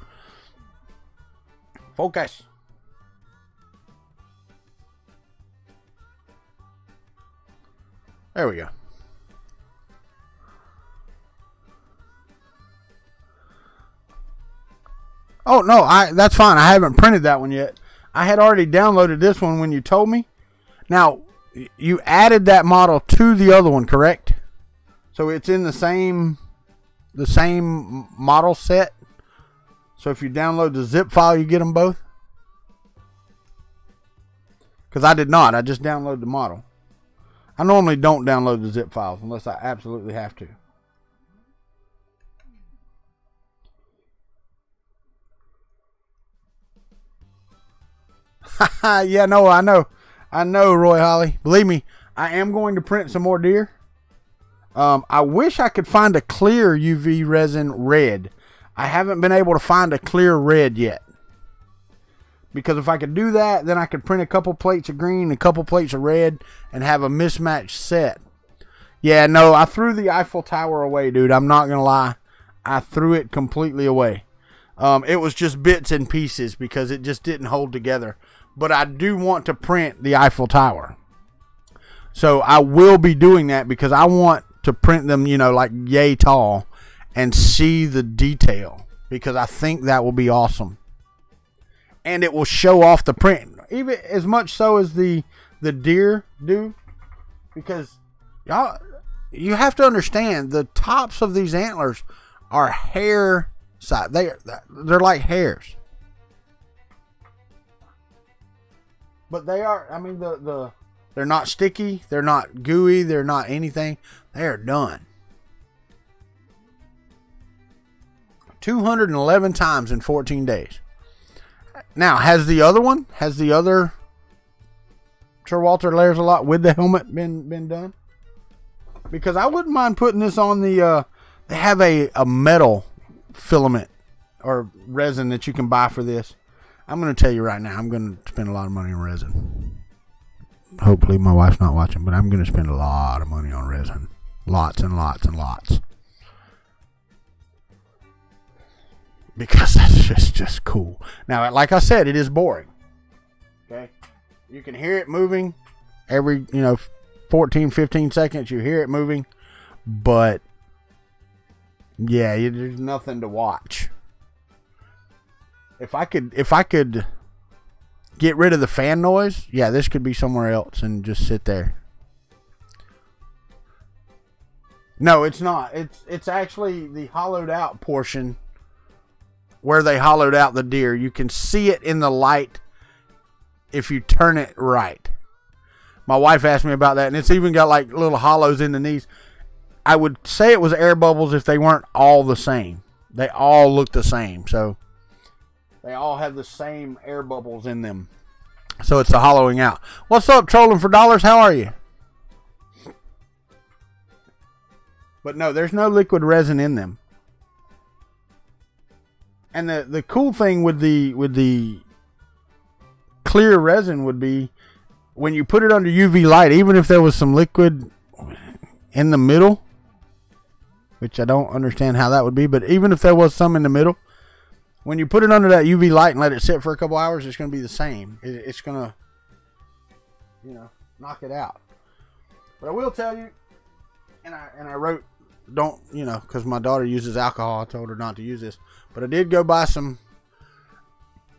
Focus. There we go. Oh, no, that's fine. I haven't printed that one yet. I had already downloaded this one when you told me. Now, you added that model to the other one, correct? So it's in the same model set. So if you download the zip file, you get them both? Because I did not. I just downloaded the model. I normally don't download the zip files unless I absolutely have to. Yeah, no, I know. I know, Roy Holly. Believe me, I am going to print some more deer. I wish I could find a clear UV resin red. I haven't been able to find a clear red yet. Because if I could do that, then I could print a couple plates of green, a couple plates of red, and have a mismatched set. Yeah, no, I threw the Eiffel Tower away, dude. I'm not going to lie. I threw it completely away. It was just bits and pieces because it just didn't hold together. But I do want to print the Eiffel Tower. So I will be doing that because I want to print them, you know, like yay tall and see the detail. Because I think that will be awesome. And it will show off the print, even as much so as the deer do, because y'all, you have to understand the tops of these antlers are hair size. They're like hairs, but they are. I mean, they're not sticky, they're not gooey, they're not anything. They are done 211 times in 14 days. Now, has the other Sir Walter Lares a lot with the helmet been done? Because I wouldn't mind putting this on the, they have a metal filament or resin that you can buy for this. I'm going to tell you right now, I'm going to spend a lot of money on resin. Hopefully my wife's not watching, but I'm going to spend a lot of money on resin. Lots and lots and lots. Because that's just cool. Now, like I said, it is boring. Okay? You can hear it moving every, 14, 15 seconds. You hear it moving. But, yeah, there's nothing to watch. If I could get rid of the fan noise, yeah, this could be somewhere else and just sit there. No, it's not. It's actually the hollowed out portion where they hollowed out the deer. You can see it in the light if you turn it right. My wife asked me about that, and it's even got like little hollows in the knees. I would say it was air bubbles if they weren't all the same. They all look the same, so they all have the same air bubbles in them. So it's the hollowing out. What's up, Trolling for Dollars? How are you? But no, there's no liquid resin in them. And the cool thing with the clear resin would be when you put it under UV light, even if there was some liquid in the middle, which I don't understand how that would be, but even if there was some in the middle, when you put it under that UV light and let it sit for a couple hours, it's going to be the same. It's going to, knock it out. But I will tell you, and I wrote, don't, because my daughter uses alcohol. I told her not to use this. But I did go buy some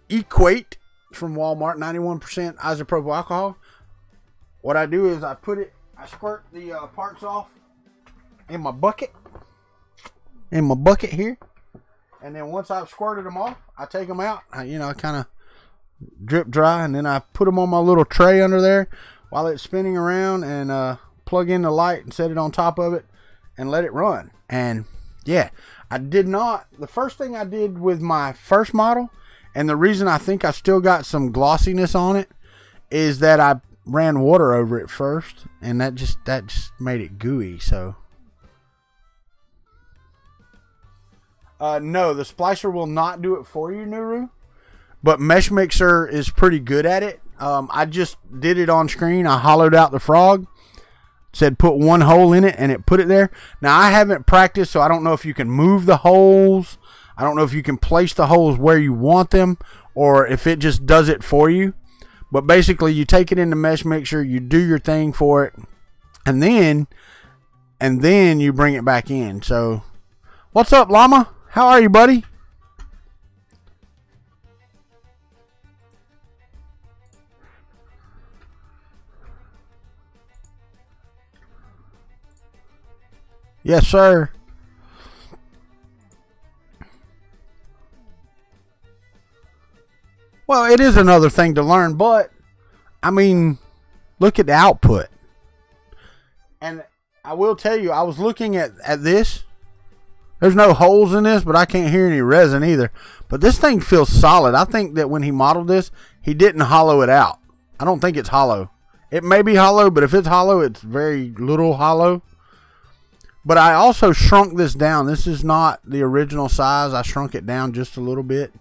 Equate from Walmart, 91% isopropyl alcohol. What I do is I squirt the parts off in my bucket. In my bucket here. And then once I've squirted them off, I take them out. I kind of drip dry. And then I put them on my little tray under there while it's spinning around. And plug in the light and set it on top of it and let it run. And yeah, I did not. The first thing I did with my first model, and the reason I think I still got some glossiness on it, is that I ran water over it first, and that just made it gooey. So no, the splicer will not do it for you, Nuru, but Mesh Mixer is pretty good at it. I just did it on screen. I hollowed out the frog, said put one hole in it, and it put it there. Now, I haven't practiced, so I don't know if you can move the holes. I don't know if you can place the holes where you want them, or if it just does it for you. But basically, you take it into Mesh Mixer, you do your thing for it, and then you bring it back in. So, what's up, Llama? How are you, buddy? Yes, sir. Well, it is another thing to learn, but I mean, look at the output. And I will tell you, I was looking at this. There's no holes in this, but I can't hear any resin either. But this thing feels solid. I think that when he modeled this, he didn't hollow it out. I don't think it's hollow. It may be hollow, but if it's hollow, it's very little hollow. But I also shrunk this down. This is not the original size. I shrunk it down just a little bit.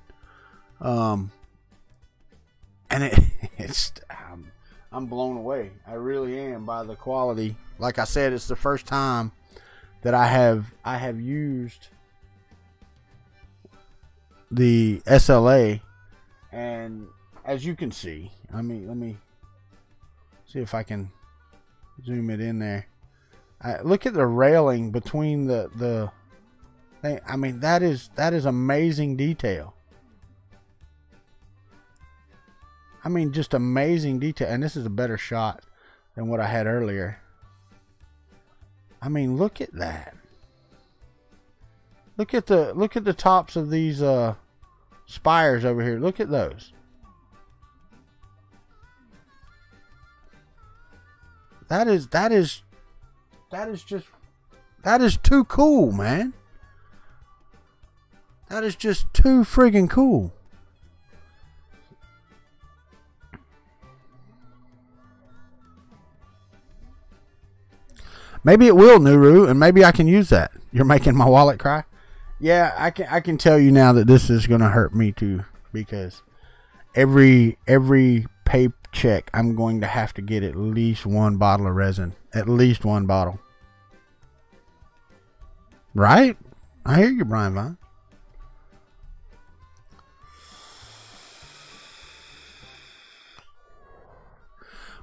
And I'm blown away. I really am by the quality. Like I said, it's the first time that I have used the SLA, and as you can see, let me see if I can zoom it in there. Look at the railing between the thing. I mean, that is amazing detail. I mean, just amazing detail. And this is a better shot than what I had earlier. I mean, look at that. Look at the tops of these spires over here. Look at those. That is too cool, man. That is just too friggin' cool. Maybe it will, Nuru, and maybe I can use that. You're making my wallet cry. Yeah, I can tell you now that this is gonna hurt me too, because every paycheck I'm going to have to get at least one bottle of resin. At least one bottle. Right? I hear you, Brian Vine.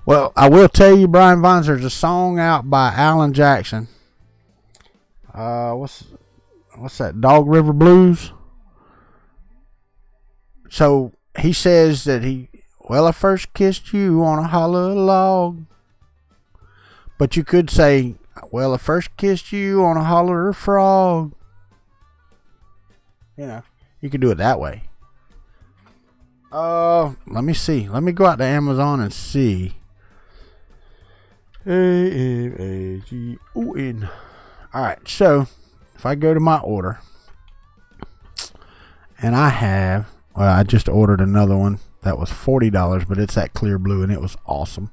Well, I will tell you, Brian Vines, there's a song out by Alan Jackson. What's that? Dog River Blues. So he says that I first kissed you on a hollow log. But you could say, well, I first kissed you on a holler frog. You know, you could do it that way. Let me see. Let me go out to Amazon and see. A-M-A-G-O-N. Alright, so if I go to my order, and I just ordered another one that was $40, but it's that clear blue, and it was awesome.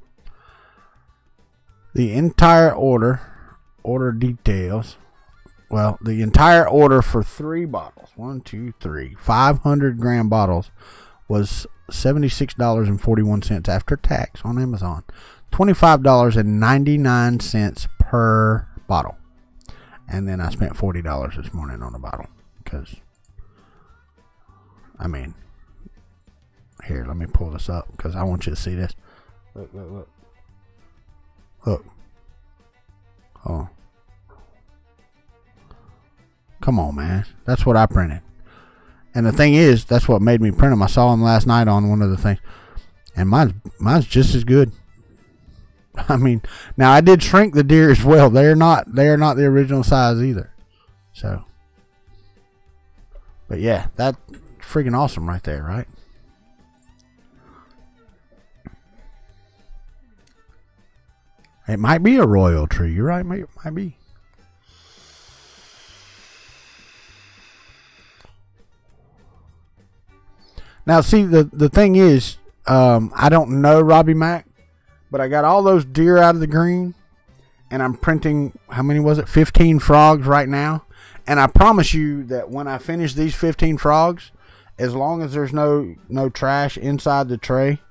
The entire order details, well, the entire order for 3 bottles, 500 gram bottles, was $76.41 after tax on Amazon. $25.99 per bottle. And then I spent $40 this morning on a bottle. Because, I mean, here, let me pull this up because I want you to see this. Look. Look. Oh. Come on, man. That's what I printed. And the thing is, that's what made me print them. I saw them last night on one of the things. And mine's just as good. I mean, now I did shrink the deer as well. They are not the original size either. So, but yeah, that's freaking awesome right there, right? It might be a royal tree. You're right, it might be. Now, see, the thing is, I don't know Robbie Mack, but I got all those deer out of the green, and I'm printing, how many was it? 15 frogs right now. And I promise you that when I finish these 15 frogs, as long as there's no trash inside the tray,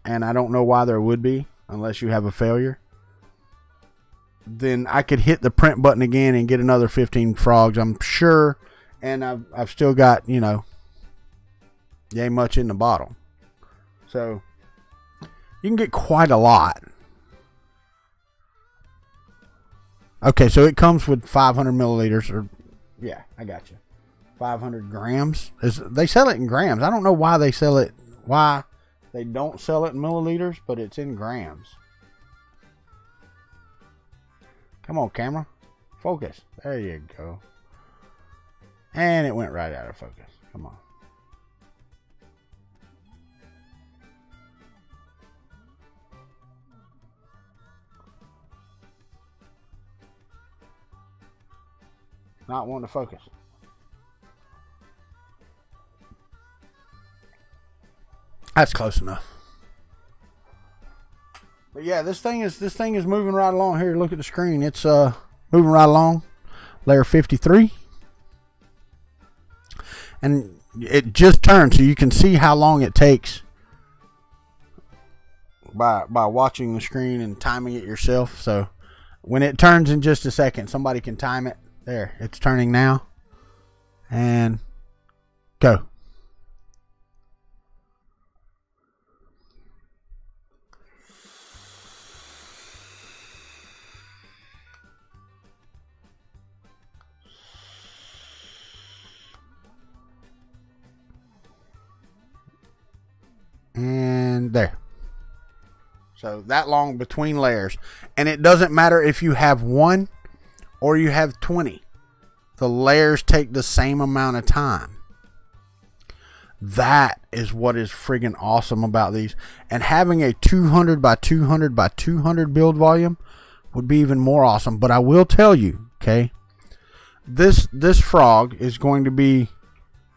and I don't know why there would be, unless you have a failure, then I could hit the print button again and get another 15 frogs, I'm sure. And I've still got, you know, yay much in the bottle. So you can get quite a lot. Okay, so it comes with 500 milliliters, or yeah, I got you. 500 grams. They sell it in grams. I don't know why they don't sell it in milliliters, but it's in grams. Come on, camera. Focus. There you go. And it went right out of focus. Come on. Not wanting to focus. That's close enough. But yeah, this thing is moving right along. Here, look at the screen. It's moving right along. Layer 53. And it just turned, so you can see how long it takes by watching the screen and timing it yourself. So when it turns in just a second, somebody can time it. There, it's turning now. And go. And there. So that long between layers. And it doesn't matter if you have one or you have 20. The layers take the same amount of time. That is what is friggin' awesome about these. And having a 200 by 200 by 200 build volume would be even more awesome. But I will tell you, okay, this frog is going to be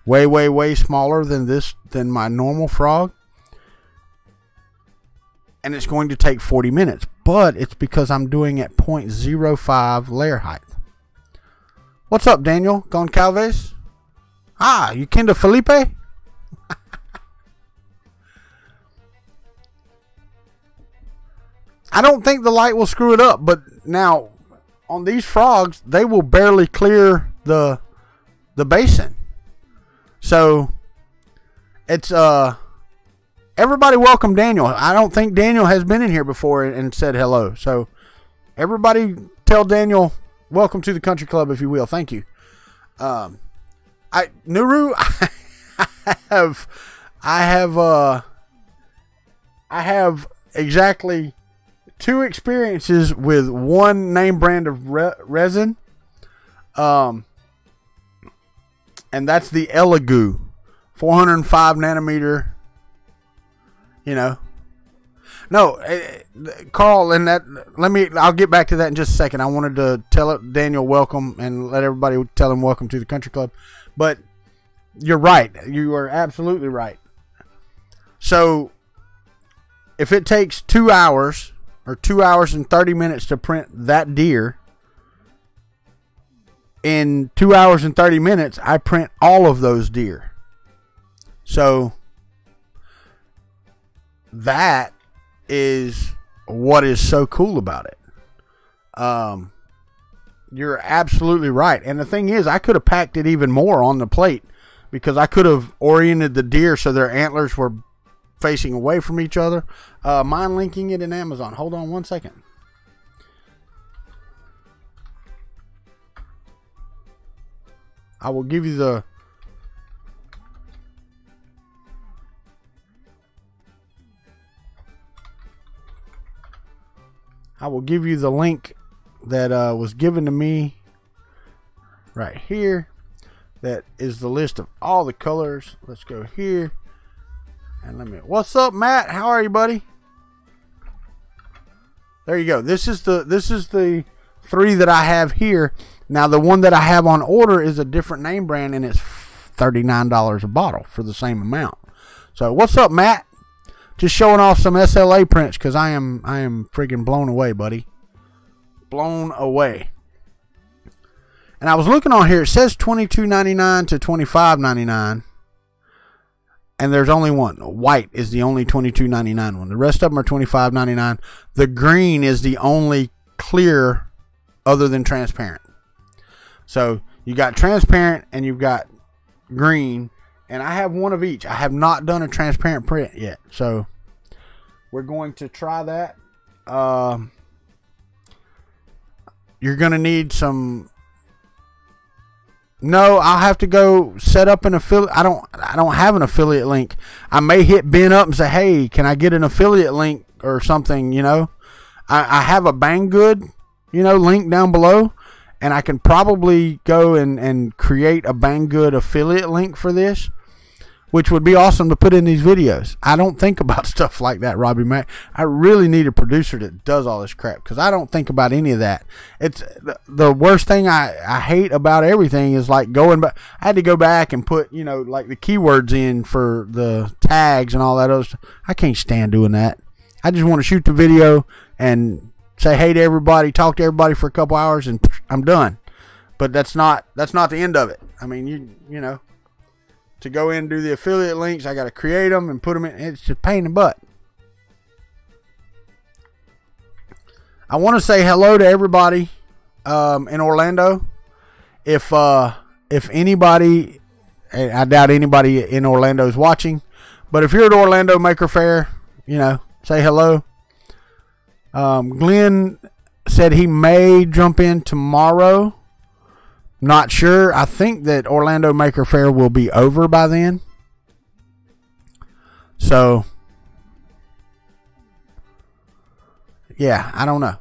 way smaller than my normal frog. And it's going to take 40 minutes. But it's because I'm doing at 0.05 layer height. What's up, Daniel Goncalves? Ah, you kin to Felipe? I don't think the light will screw it up, but now on these frogs, they will barely clear the basin. So it's everybody welcome Daniel. I don't think Daniel has been in here before and said hello. So everybody tell Daniel welcome to the country club, if you will. Thank you. Nuru, I have exactly 2 experiences with one name brand of resin. And that's the Elegoo 405 nanometer. You know, no, Carl, and I'll get back to that in just a second. I wanted to tell Daniel welcome and let everybody tell him welcome to the country club. But you're right. You are absolutely right. So if it takes 2 hours or 2 hours and 30 minutes to print that deer, in 2 hours and 30 minutes, I print all of those deer. So that is what is so cool about it. You're absolutely right. And the thing is, I could have packed it even more on the plate because I could have oriented the deer so their antlers were facing away from each other. Mind linking it in Amazon. Hold on one second. I will give you the link that was given to me right here. That is the list of all the colors. Let's go here. And what's up, Matt? How are you, buddy? There you go. This is the 3 that I have here. Now the one that I have on order is a different name brand, and it's $39 a bottle for the same amount. So what's up, Matt? Just showing off some SLA prints because I am freaking blown away, buddy. Blown away. And I was looking on here. It says $22.99 to $25.99. And there's only one. White is the only $22.99 one. The rest of them are $25.99. The green is the only clear other than transparent. So you got transparent and you've got green. And I have one of each. I have not done a transparent print yet. So we're going to try that. You're going to need some... No, I'll have to go set up an affiliate. I don't have an affiliate link. I may hit Ben up and say, hey, can I get an affiliate link or something, you know? I have a Banggood, you know, link down below. And I can probably go and create a Banggood affiliate link for this, which would be awesome to put in these videos. I don't think about stuff like that, Robbie Mac. I really need a producer that does all this crap because I don't think about any of that. It's the worst thing I hate about everything is like going back. I had to go back and put, you know, like the keywords in for the tags and all that other stuff. I can't stand doing that. I just want to shoot the video and say hey to everybody, talk to everybody for a couple hours, and I'm done. But that's not the end of it. I mean, you know. To go in and do the affiliate links, I got to create them and put them in. It's just a pain in the butt. I want to say hello to everybody in Orlando. If anybody, I doubt anybody in Orlando is watching, but if you're at Orlando Maker Faire, you know, say hello. Glenn said he may jump in tomorrow. Not sure. I think that Orlando Maker Faire will be over by then. So, yeah, I don't know.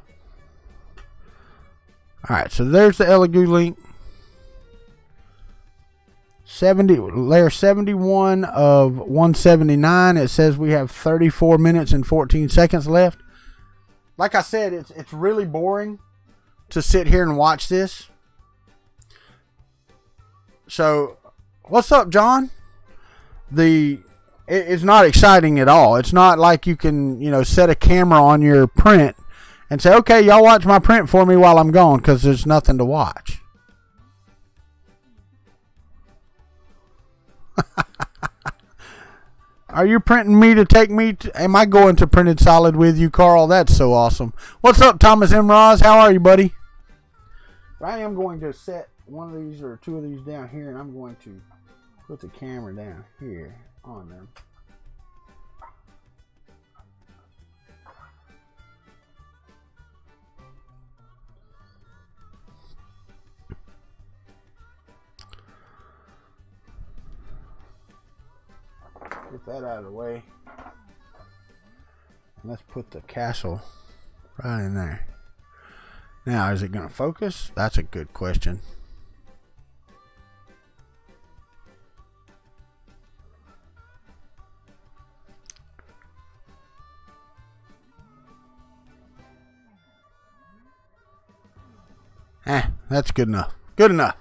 Alright, so there's the Elegoo link. Layer 71 of 179. It says we have 34 minutes and 14 seconds left. Like I said, it's really boring to sit here and watch this. So, what's up, John? It's not exciting at all. It's not like you can, you know, set a camera on your print and say, okay, y'all watch my print for me while I'm gone, because there's nothing to watch. Are you printing me to take me to, am I going to Printed Solid with you, Carl? That's so awesome. What's up, Thomas M. Roz? How are you, buddy? I am going to set one of these or two of these down here, and I'm going to put the camera down here on them. Get that out of the way. And let's put the castle right in there. Now, is it going to focus? That's a good question. That's good enough. Good enough.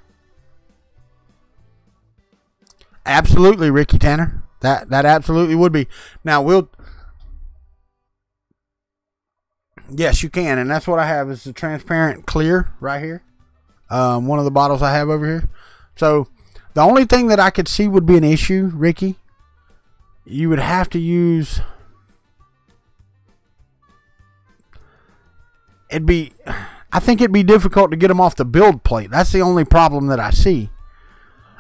Absolutely, Ricky Tanner. That absolutely would be. Now we'll. Yes, you can, and that's what I have is the transparent clear right here. One of the bottles I have over here. So the only thing that I could see would be an issue, Ricky. You would have to use. I think it'd be difficult to get them off the build plate. That's the only problem that I see.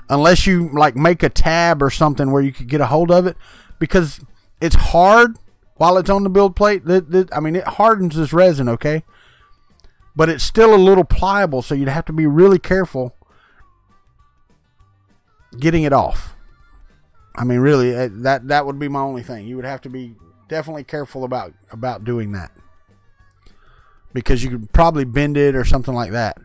Unless you like make a tab or something where you could get a hold of it, because it's hard while it's on the build plate. I mean, it hardens this resin, okay, but it's still a little pliable, so you'd have to be really careful getting it off. I mean, really, that would be my only thing. You would have to be definitely careful about doing that, because you could probably bend it or something like that.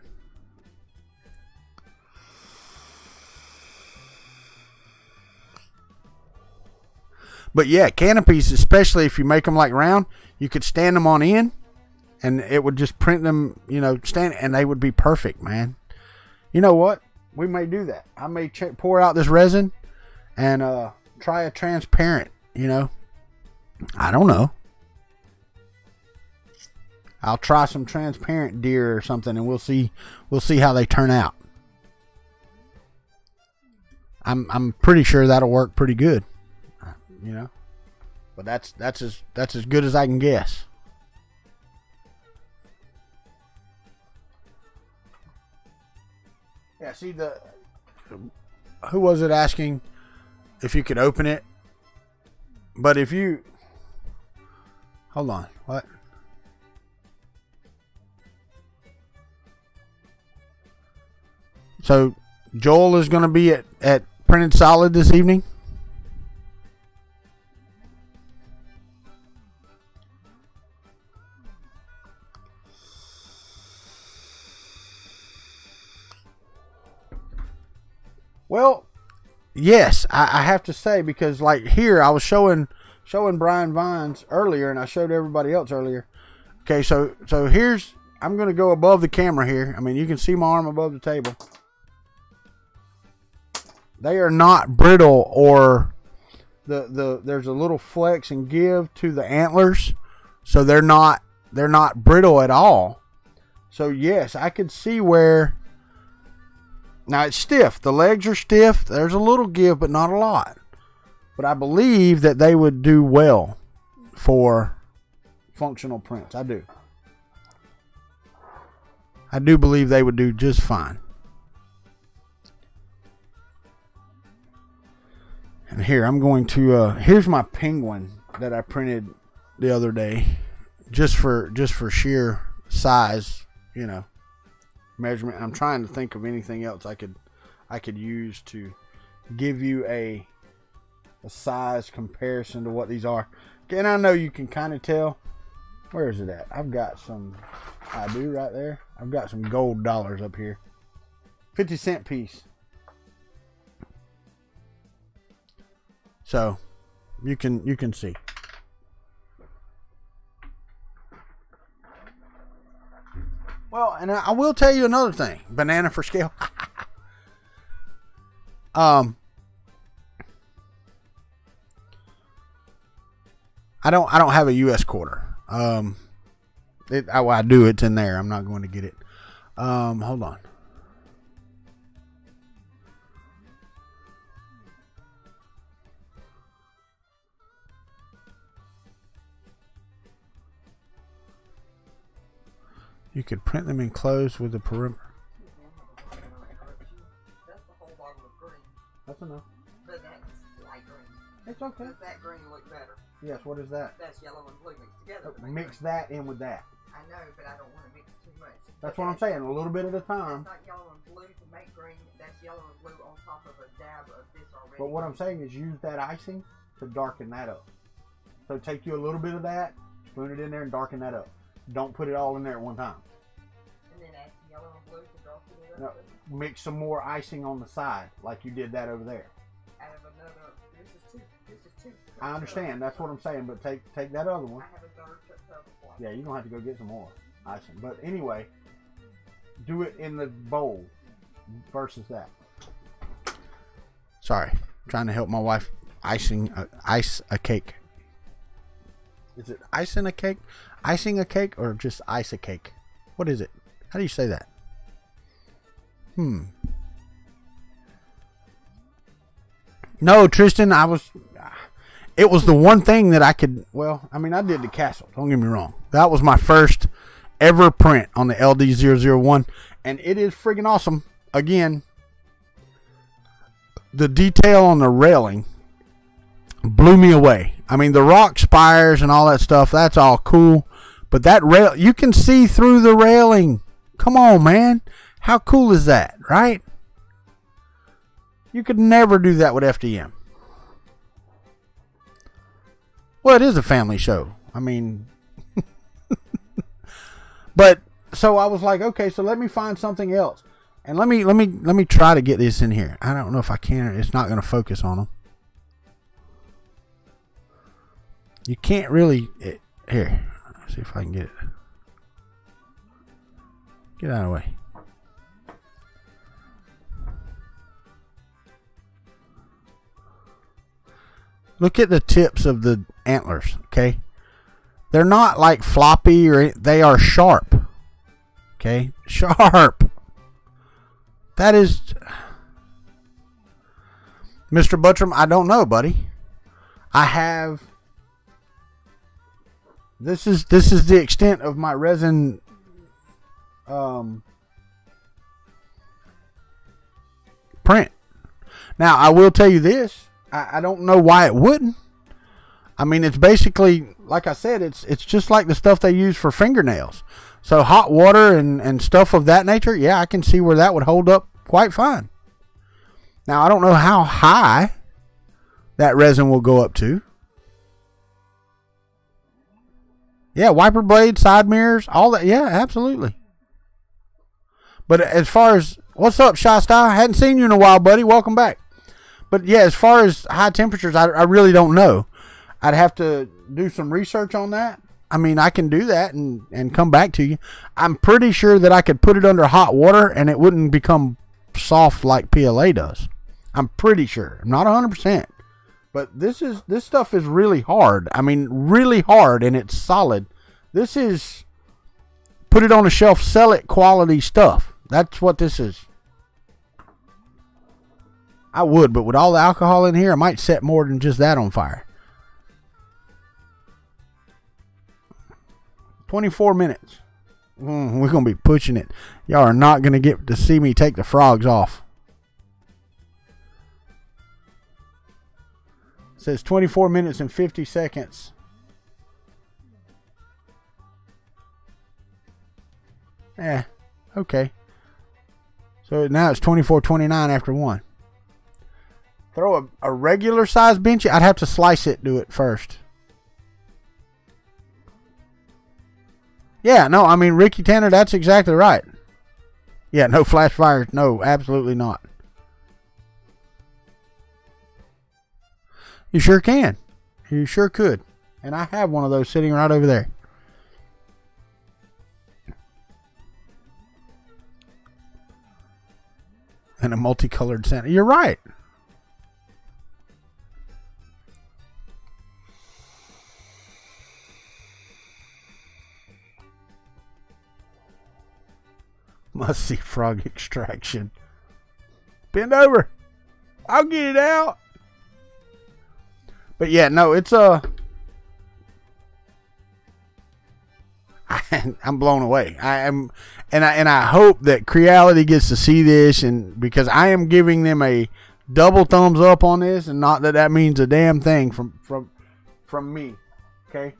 But yeah, canopies, especially if you make them like round, you could stand them on end and it would just print them, you know, and they would be perfect, man. You know what? We may do that. I may pour out this resin and try a transparent, you know. I don't know. I'll try some transparent deer or something, and we'll see how they turn out. I'm pretty sure that'll work pretty good, you know. But that's as good as I can guess. Yeah, see, who was it asking if you could open it? But if you hold on, what? So Joel is going to be at Printed Solid this evening. Well, yes, I have to say, because like here I was showing Brian Vines earlier, and I showed everybody else earlier. Okay, so here's, I'm going to go above the camera here. I mean, you can see my arm above the table. They are not brittle, or there's a little flex and give to the antlers, so they're not brittle at all. So yes, I could see where. Now it's stiff. The legs are stiff. There's a little give, but not a lot. But I believe that they would do well for functional prints. I do. I do believe they would do just fine. And here, I'm going to, here's my penguin that I printed the other day. Just for sheer size, you know, measurement. I'm trying to think of anything else I could use to give you a size comparison to what these are. And I know you can kind of tell. Where is it at? I've got some, I do right there. I've got some gold dollars up here. 50-cent piece. So you can see. Well, and I will tell you another thing. Banana for scale. I don't have a US quarter. I do. It's in there. I'm not going to get it. Hold on. You could print them enclosed with the perimeter. That's the whole bottle of green. That's enough. But that's light green. It's okay. Does that green look better? Yes, what is that? That's yellow and blue mixed together. Mix that in with that. I know, but I don't want to mix too much. That's what I'm saying, a little bit at a time. That's not yellow and blue to make green. That's yellow and blue on top of a dab of this already. But what I'm saying is use that icing to darken that up. So take you a little bit of that, spoon it in there and darken that up. Don't put it all in there at one time. And then add yellow and blue to darken it No, up. mix some more icing on the side, like you did that over there. Out of another, this is two. I understand, that's what I'm saying, but take that other one. I have a third tub of water. Yeah, you're going to have to go get some more icing. But anyway, do it in the bowl versus that. Sorry, trying to help my wife ice a cake. Is it icing a cake? Icing a cake or just ice a cake? What is it? How do you say that? No, Tristan, it was the one thing that I could, well, I mean, I did the castle. Don't get me wrong. That was my first ever print on the LD-001. And it is friggin' awesome. Again, the detail on the railing blew me away. I mean, the rock spires and all that stuff, that's all cool. But that rail, you can see through the railing. Come on, man. How cool is that, right? You could never do that with FDM. Well, it is a family show. I mean, but so I was like, okay, so let me find something else, and let me try to get this in here. I don't know if I can. It's not going to focus on them. You can't really here. Let's see if I can get it. Get out of the way. Look at the tips of the antlers, okay? They're not like floppy, or they are sharp. Okay? Sharp. That is... Mr. Buttram, I don't know, buddy. I have... This is the extent of my resin print. Now, I will tell you this. I don't know why it wouldn't. I mean, it's basically, like I said, it's just like the stuff they use for fingernails. So hot water and stuff of that nature, yeah, I can see where that would hold up quite fine. Now, I don't know how high that resin will go up to. Yeah, wiper blade, side mirrors, all that. Yeah, absolutely. But as far as, what's up, Shasta? I hadn't seen you in a while, buddy. Welcome back. But yeah, as far as high temperatures, I really don't know. I'd have to do some research on that. I mean, I can do that and come back to you. I'm pretty sure that I could put it under hot water and it wouldn't become soft like PLA does. I'm pretty sure. I'm not 100%. But this stuff is really hard. I mean, really hard, and it's solid. This is put it on a shelf, sell it quality stuff. That's what this is. I would, but with all the alcohol in here, I might set more than just that on fire. 24 minutes. We're going to be pushing it. Y'all are not going to get to see me take the frogs off. It says 24 minutes and 50 seconds. Yeah, okay. So now it's 24:29 after 1. Throw a regular size benchy. I'd have to slice it, do it first. Yeah, no, I mean, Ricky Tanner, that's exactly right. Yeah, no flash fires. No, absolutely not. You sure can. You sure could. And I have one of those sitting right over there. And a multicolored center. You're right. Must see frog extraction. Bend over. I'll get it out. But yeah, no, it's I'm blown away. I am, and I hope that Creality gets to see this, and because I am giving them a double thumbs up on this, and not that that means a damn thing from me, okay?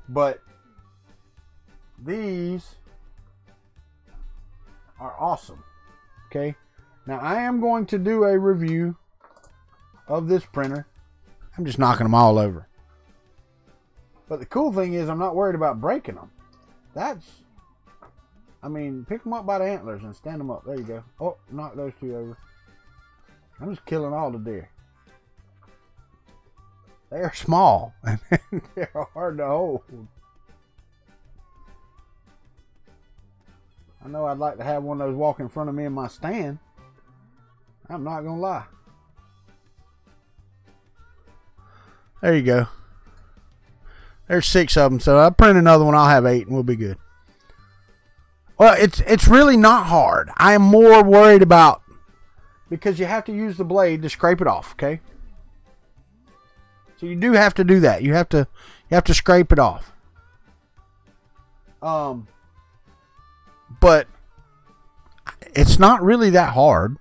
But these are awesome, okay? Now I am going to do a review of this printer. I'm just knocking them all over. But the cool thing is I'm not worried about breaking them. I mean, pick them up by the antlers and stand them up. There you go. Oh, knock those two over. I'm just killing all the deer. They are small and they're hard to hold. I know I'd like to have one of those walk in front of me in my stand. I'm not going to lie. There you go. There's 6 of them. So I'll print another one. I'll have 8 and we'll be good. Well, it's really not hard. I am more worried about, because you have to use the blade to scrape it off, okay? So you do have to do that. You have to scrape it off. But it's not really that hard.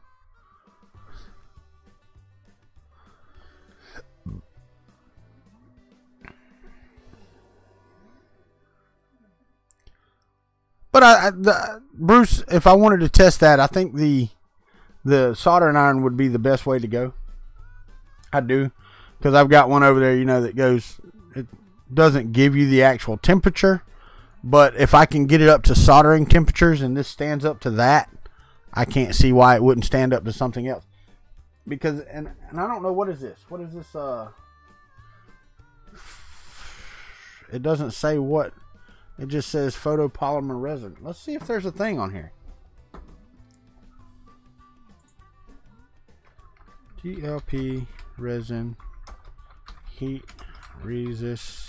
But Bruce, if I wanted to test that, I think the soldering iron would be the best way to go. I do, because I've got one over there, you know, that goes. It doesn't give you the actual temperature, but if I can get it up to soldering temperatures, and this stands up to that, I can't see why it wouldn't stand up to something else. Because and I don't know, what is this? What is this? It doesn't say what. It just says photopolymer resin. Let's see if there's a thing on here. TLP resin heat resistance.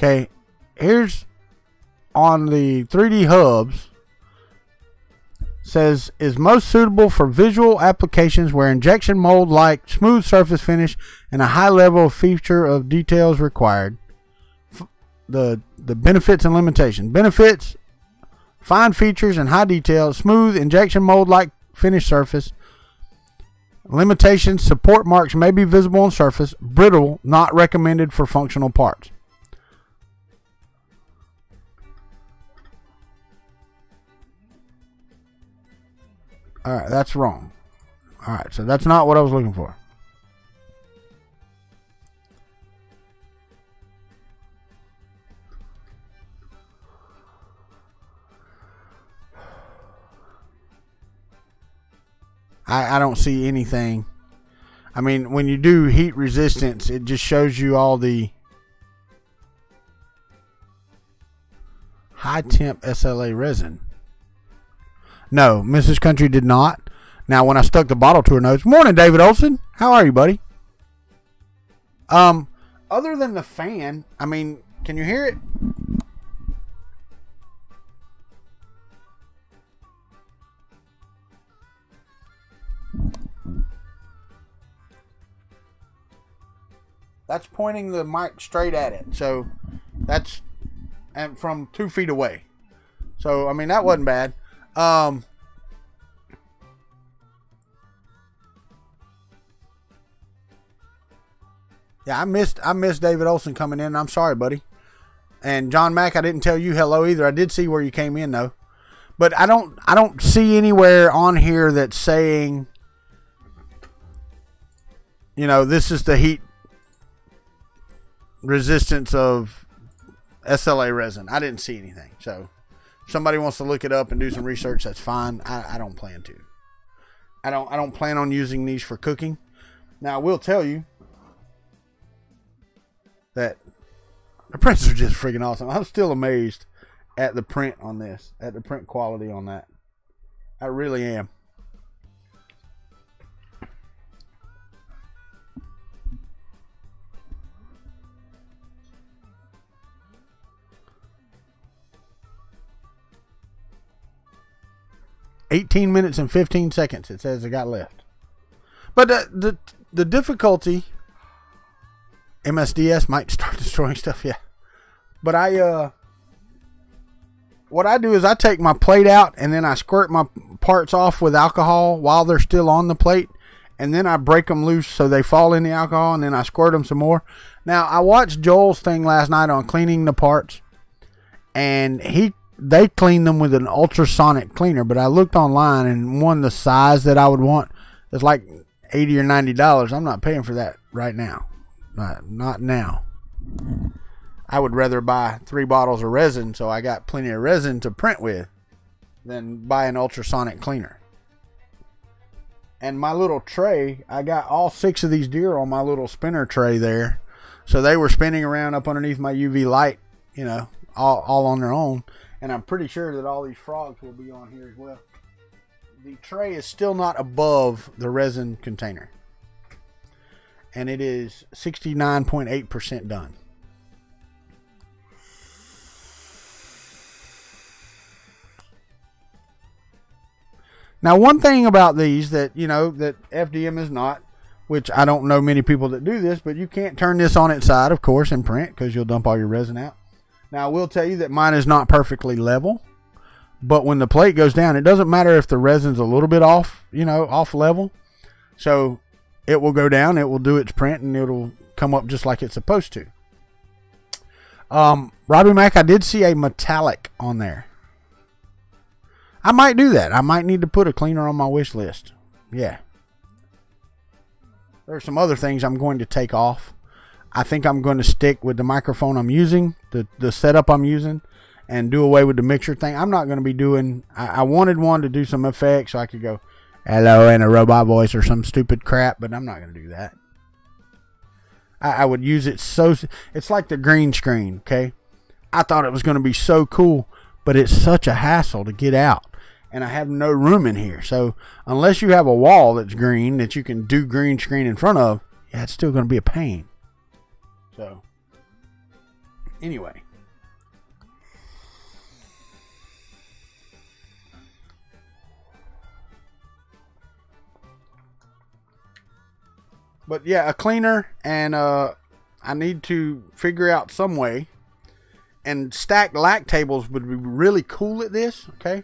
Okay, here's on the 3D hubs, says is most suitable for visual applications where injection mold like smooth surface finish and a high level of feature of details required. The benefits and limitations. Benefits: fine features and high detail, smooth injection mold like finish surface. Limitations: support marks may be visible on surface. Brittle, not recommended for functional parts. Alright, that's wrong. Alright, so that's not what I was looking for. I don't see anything. I mean, when you do heat resistance, it just shows you all the high temp SLA resin. No, Mrs. Country did not. Now, when I stuck the bottle to her nose, morning, David Olson. How are you, buddy? Other than the fan, I mean, can you hear it? That's pointing the mic straight at it. So that's and from 2 feet away. So, I mean, that wasn't bad. Yeah, I missed David Olson coming in. I'm sorry, buddy. And John Mack, I didn't tell you hello either. I did see where you came in though. But I don't see anywhere on here that's saying, you know, this is the heat resistance of SLA resin. I didn't see anything. So if somebody wants to look it up and do some research, that's fine. I don't plan to. I don't plan on using these for cooking. Now I will tell you that the prints are just freaking awesome. I'm still amazed at the print on this, at the print quality on that. I really am. "18 minutes and 15 seconds." It says I got left. But the difficulty, MSDS might start destroying stuff. Yeah. But what I do is I take my plate out and then I squirt my parts off with alcohol while they're still on the plate, and then I break them loose so they fall in the alcohol, and then I squirt them some more. Now, I watched Joel's thing last night on cleaning the parts, and they cleaned them with an ultrasonic cleaner, but I looked online and one the size that I would want is like $80 or $90. I'm not paying for that right now. Not now. I would rather buy 3 bottles of resin so I got plenty of resin to print with than buy an ultrasonic cleaner. And my little tray, I got all 6 of these deer on my little spinner tray there. So they were spinning around up underneath my UV light, you know, all on their own. And I'm pretty sure that all these frogs will be on here as well. The tray is still not above the resin container. And it is 69.8% done. Now, one thing about these that, you know, that FDM is not, which I don't know many people that do this, but you can't turn this on its side, of course, and print because you'll dump all your resin out. Now, I will tell you that mine is not perfectly level, but when the plate goes down, it doesn't matter if the resin's a little bit off, you know, off level. So it will go down, it will do its print, and it'll come up just like it's supposed to. Robbie Mack, I did see a metallic on there. I might do that. I might need to put a cleaner on my wish list. yeah. There's some other things I'm going to take off. I think I'm going to stick with the microphone I'm using, the setup I'm using, and do away with the mixer thing. I'm not going to be doing... I wanted one to do some effects so I could go, hello, in a robot voice or some stupid crap, but I'm not going to do that. I would use it so... It's like the green screen, okay? I thought it was going to be so cool, but it's such a hassle to get out. And I have no room in here. So unless you have a wall that's green that you can do green screen in front of, yeah, it's still going to be a pain. So, anyway. But yeah, a cleaner, and I need to figure out some way. And stacked lac tables would be really cool at this, okay?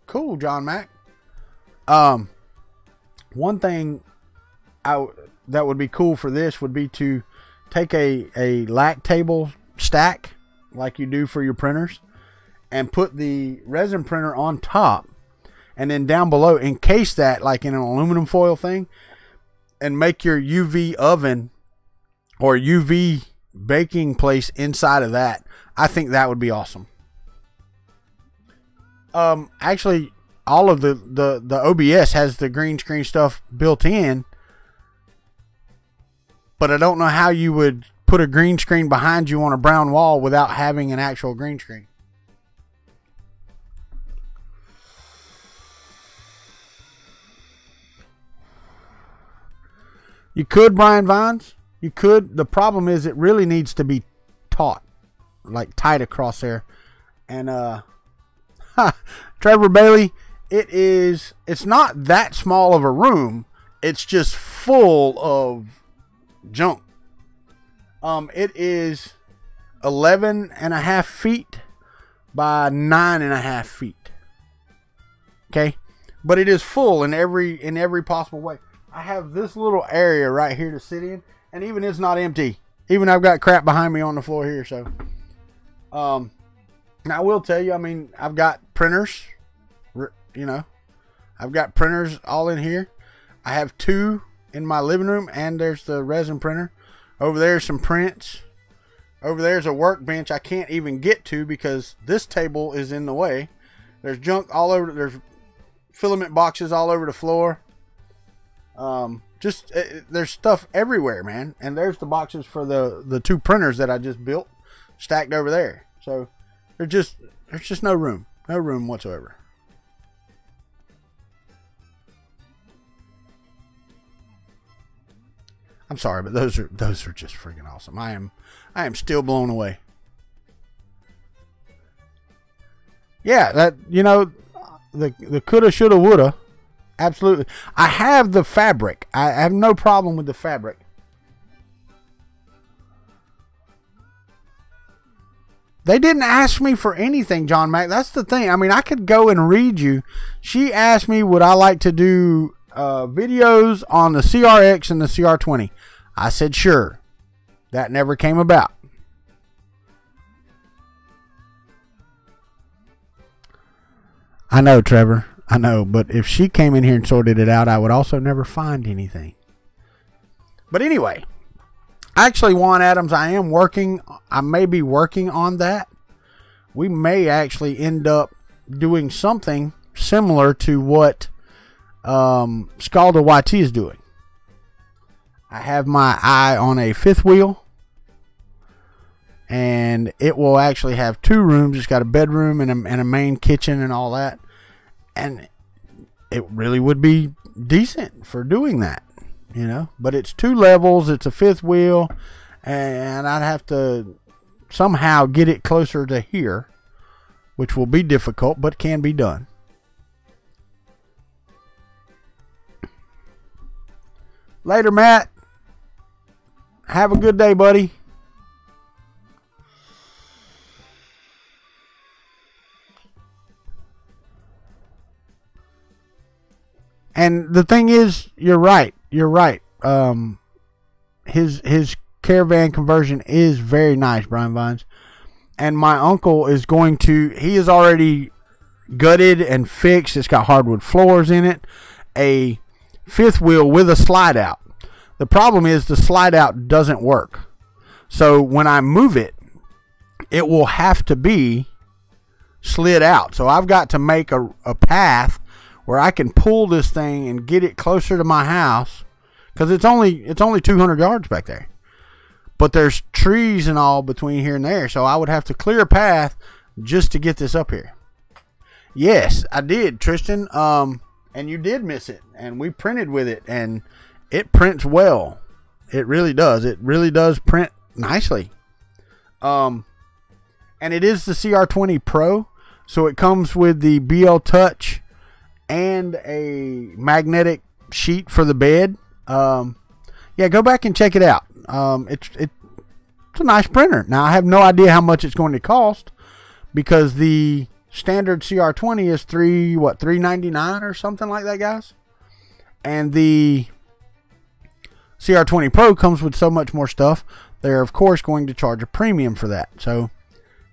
Cool, John Mack. One thing that would be cool for this would be to take a lac table stack like you do for your printers and put the resin printer on top, and then down below encase that like in an aluminum foil thing and make your UV oven or UV baking place inside of that. I think that would be awesome. Actually, all of the OBS has the green screen stuff built in, but I don't know how you would put a green screen behind you on a brown wall without having an actual green screen. You could, Brian Vines. You could. The problem is it really needs to be taut, like tight across there. And Trevor Bailey, it's not that small of a room. It's just full of junk. It is 11.5 feet by 9.5 feet. Okay, but it is full in every possible way. I have this little area right here to sit in, and even it's not empty. Even I've got crap behind me on the floor here. So, now I will tell you, I mean, I've got printers, you know, I've got printers all in here. I have 2 in my living room, and there's the resin printer. Over there's some prints. Over there's a workbench I can't even get to because this table is in the way. There's junk all over. There's filament boxes all over the floor. There's stuff everywhere, man. And there's the boxes for the 2 printers that I just built stacked over there. So there's just no room whatsoever. I'm sorry, but those are just freaking awesome. I am still blown away. Yeah, that, you know, the coulda, shoulda, woulda. Absolutely. I have the fabric. I have no problem with the fabric. They didn't ask me for anything, John Mack. That's the thing. I mean, I could go and read you. She asked me, would I like to do videos on the CRX and the CR20? I said, sure. That never came about. I know, Trevor. I know, but if she came in here and sorted it out, I would also never find anything. But anyway, actually, Juan Adams, I may be working on that. We may actually end up doing something similar to what Scalda YT is doing. I have my eye on a 5th wheel, and it will actually have 2 rooms. It's got a bedroom and a main kitchen and all that. And it really would be decent for doing that, you know. But it's 2 levels. It's a 5th wheel. And I'd have to somehow get it closer to here, which will be difficult, but can be done. Later, Matt. Have a good day, buddy. And the thing is, you're right. You're right. His caravan conversion is very nice, Brian Vines. And my uncle is going to, he is already gutted and fixed. It's got hardwood floors in it. A fifth wheel with a slide out. The problem is the slide out doesn't work. So when I move it, it will have to be slid out. So I've got to make a path where I can pull this thing and get it closer to my house, because it's only 200 yards back there. But there's trees and all between here and there, so I would have to clear a path just to get this up here. Yes, I did, Tristan. And you did miss it, and we printed with it, and it prints well. It really does. It really does print nicely. And it is the CR20 Pro, so it comes with the BL Touch and a magnetic sheet for the bed. Yeah, go back and check it out. It's a nice printer. Now, I have no idea how much it's going to cost, because the standard CR20 is $399 or something like that, guys. And the CR20 Pro comes with so much more stuff. They're, of course, going to charge a premium for that. So,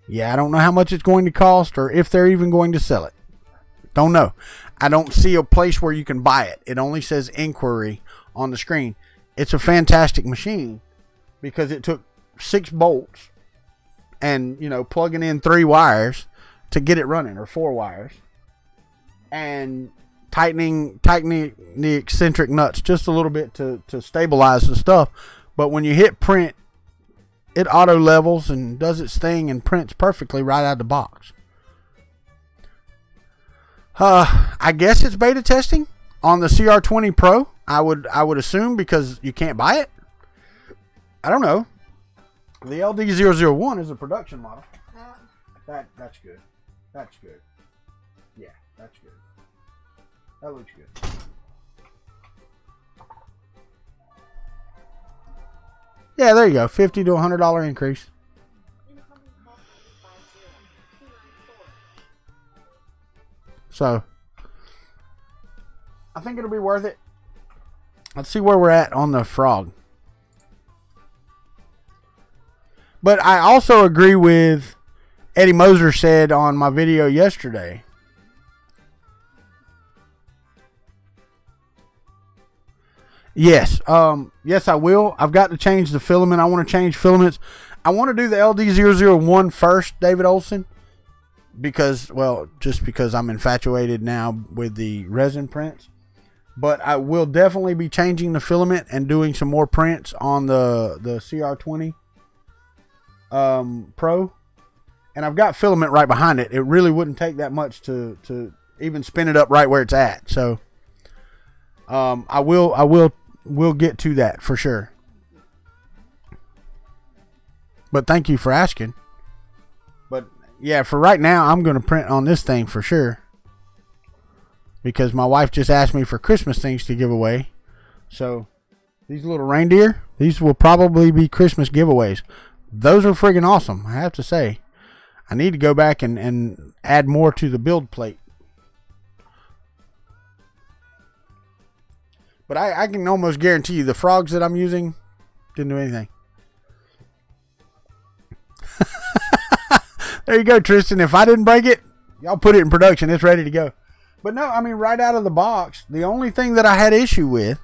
yeah, I don't know how much it's going to cost, or if they're even going to sell it. Don't know. I don't see a place where you can buy it. It only says inquiry on the screen. It's a fantastic machine, because it took 6 bolts and, you know, plugging in 3 wires to get it running, or 4 wires, and tightening the eccentric nuts just a little bit to stabilize the stuff. But when you hit print, it auto levels and does its thing and prints perfectly right out of the box. I guess it's beta testing on the CR20 Pro. I would assume, because you can't buy it. I don't know. The LD-001 is a production model. That's good. That's good. Yeah, that's good. That looks good. Yeah, there you go. $50 to $100 increase. So, I think it'll be worth it. Let's see where we're at on the frog. But I also agree with Eddie Moser said on my video yesterday. Yes. Yes, I will. I've got to change the filament. I want to change filaments. I want to do the LD-001 first, David Olson. Because, well, just because I'm infatuated now with the resin prints. But I will definitely be changing the filament and doing some more prints on the CR20 Pro. And I've got filament right behind it. It really wouldn't take that much to even spin it up right where it's at. So I will get to that for sure. But thank you for asking. But yeah, for right now, I'm going to print on this thing for sure. Because my wife just asked me for Christmas things to give away. So these little reindeer, these will probably be Christmas giveaways. Those are friggin' awesome, I have to say. I need to go back and add more to the build plate. But I can almost guarantee you the frogs that I'm using didn't do anything. There you go, Tristan. If I didn't break it, y'all put it in production. It's ready to go. But no, I mean, right out of the box, the only thing that I had issue with,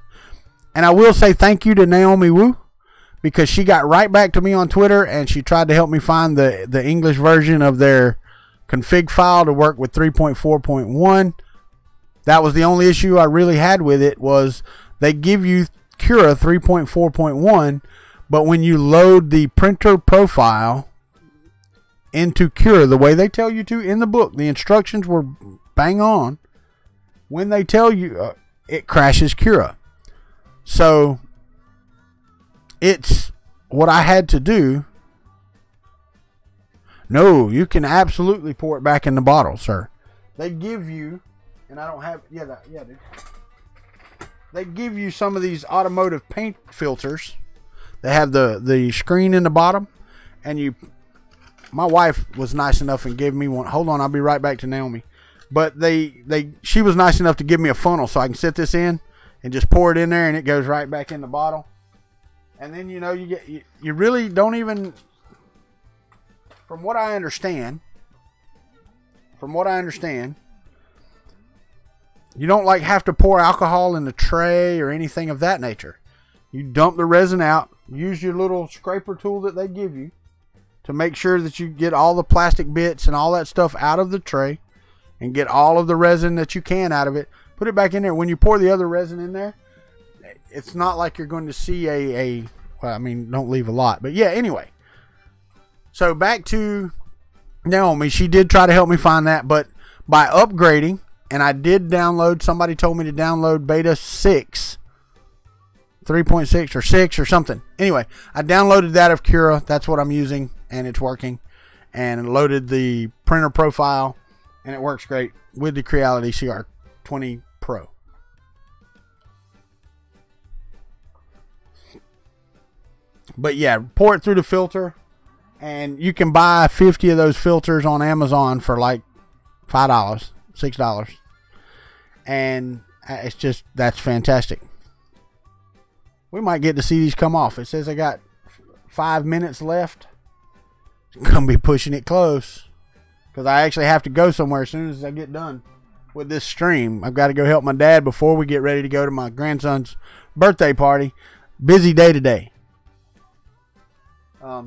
and I will say thank you to Naomi Wu, because she got right back to me on Twitter and she tried to help me find the English version of their config file to work with 3.4.1. That was the only issue I really had with it, was they give you Cura 3.4.1, but when you load the printer profile into Cura the way they tell you to in the book, the instructions were bang on. When they tell you, it crashes Cura. So it's what I had to do. No, you can absolutely pour it back in the bottle, sir. They give you, and I don't have, yeah, dude. They give you some of these automotive paint filters. They have the screen in the bottom, and you. My wife was nice enough and gave me one. Hold on, I'll be right back to Naomi. But she was nice enough to give me a funnel so I can set this in and just pour it in there, and it goes right back in the bottle. And then, you know, you really don't even, from what I understand, you don't like have to pour alcohol in the tray or anything of that nature. You dump the resin out, use your little scraper tool that they give you to make sure that you get all the plastic bits and all that stuff out of the tray and get all of the resin that you can out of it. Put it back in there. When you pour the other resin in there, it's not like you're going to see well, I mean, don't leave a lot. But yeah, anyway. So back to Naomi. She did try to help me find that, but by upgrading, and I did download, somebody told me to download beta 6, 3.6 or 6 or something. Anyway, I downloaded that of Cura. That's what I'm using, and it's working. And loaded the printer profile, and it works great with the Creality CR20 Pro. But yeah, pour it through the filter, and you can buy 50 of those filters on Amazon for like $5, $6. And it's just, that's fantastic. We might get to see these come off. It says I got 5 minutes left. Gonna be pushing it close, because I actually have to go somewhere as soon as I get done with this stream. I've got to go help my dad before we get ready to go to my grandson's birthday party. Busy day today.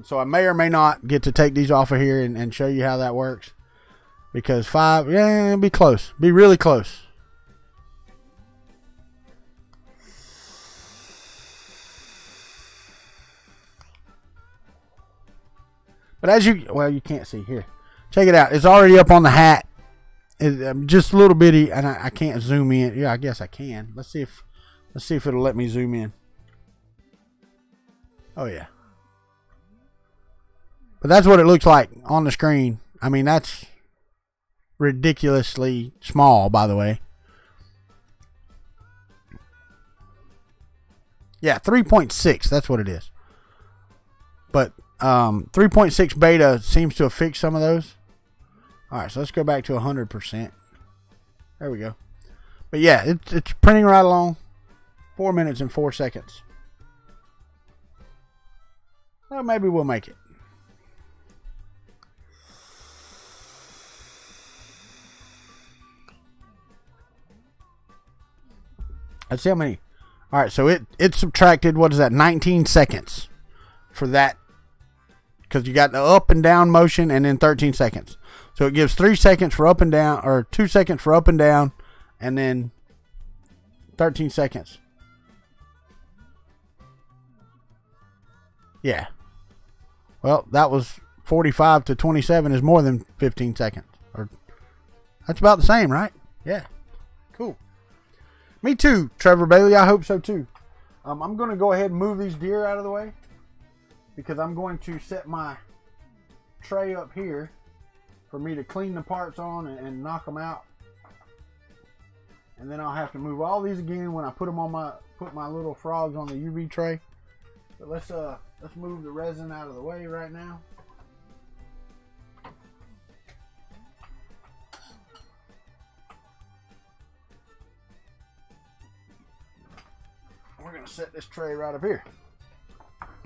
So I may or may not get to take these off of here and show you how that works, because 5, yeah, it'll be close, be really close. But as you, well, you can't see here. Check it out. It's already up on the hat. Just a little bitty, and I can't zoom in. Yeah, I guess I can. Let's see if it'll let me zoom in. Oh yeah. But that's what it looks like on the screen. I mean, that's ridiculously small, by the way. Yeah, 3.6. That's what it is. But 3.6 beta seems to have fixed some of those. Alright, so let's go back to 100%. There we go. But yeah, it's printing right along. 4 minutes and 4 seconds. Well, maybe we'll make it. Let's see how many. Alright, so it subtracted, what is that, 19 seconds for that. Because you got the up and down motion and then 13 seconds. So it gives 3 seconds for up and down, or 2 seconds for up and down, and then 13 seconds. Yeah. Well, that was 45 to 27 is more than 15 seconds. Or that's about the same, right? Yeah. Cool. Me too, Trevor Bailey. I hope so too. I'm going to go ahead and move these deer out of the way, because I'm going to set my tray up here for me to clean the parts on and knock them out. And then I'll have to move all these again when I put them on put my little frogs on the UV tray. But let's move the resin out of the way right now. We're going to set this tray right up here.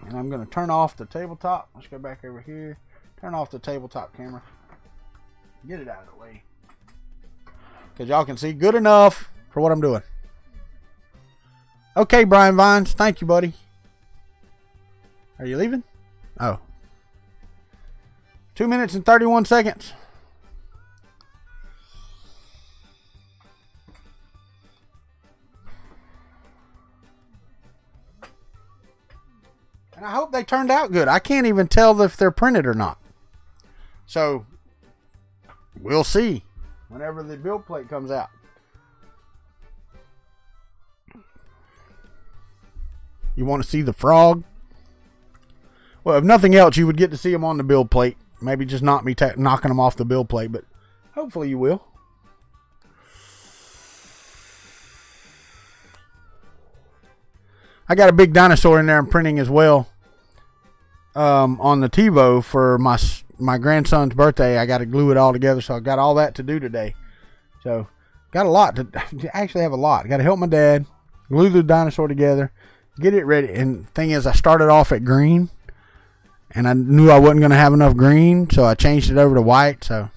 And I'm going to turn off the tabletop. Let's go back over here. Turn off the tabletop camera. Get it out of the way, because y'all can see good enough for what I'm doing. Okay, Brian Vines. Thank you, buddy. Are you leaving? Oh. 2 minutes and 31 seconds. And I hope they turned out good. I can't even tell if they're printed or not. So, we'll see whenever the build plate comes out. You want to see the frog? Well, if nothing else, you would get to see them on the build plate. Maybe just not me knocking them off the build plate, but hopefully you will. I got a big dinosaur in there I'm printing as well. On the TiVo for my grandson's birthday. I got to glue it all together, so I got all that to do today. So got a lot to actually have a lot. I got to help my dad glue the dinosaur together, get it ready. And thing is, I started off at green, And I knew I wasn't going to have enough green, so I changed it over to white. So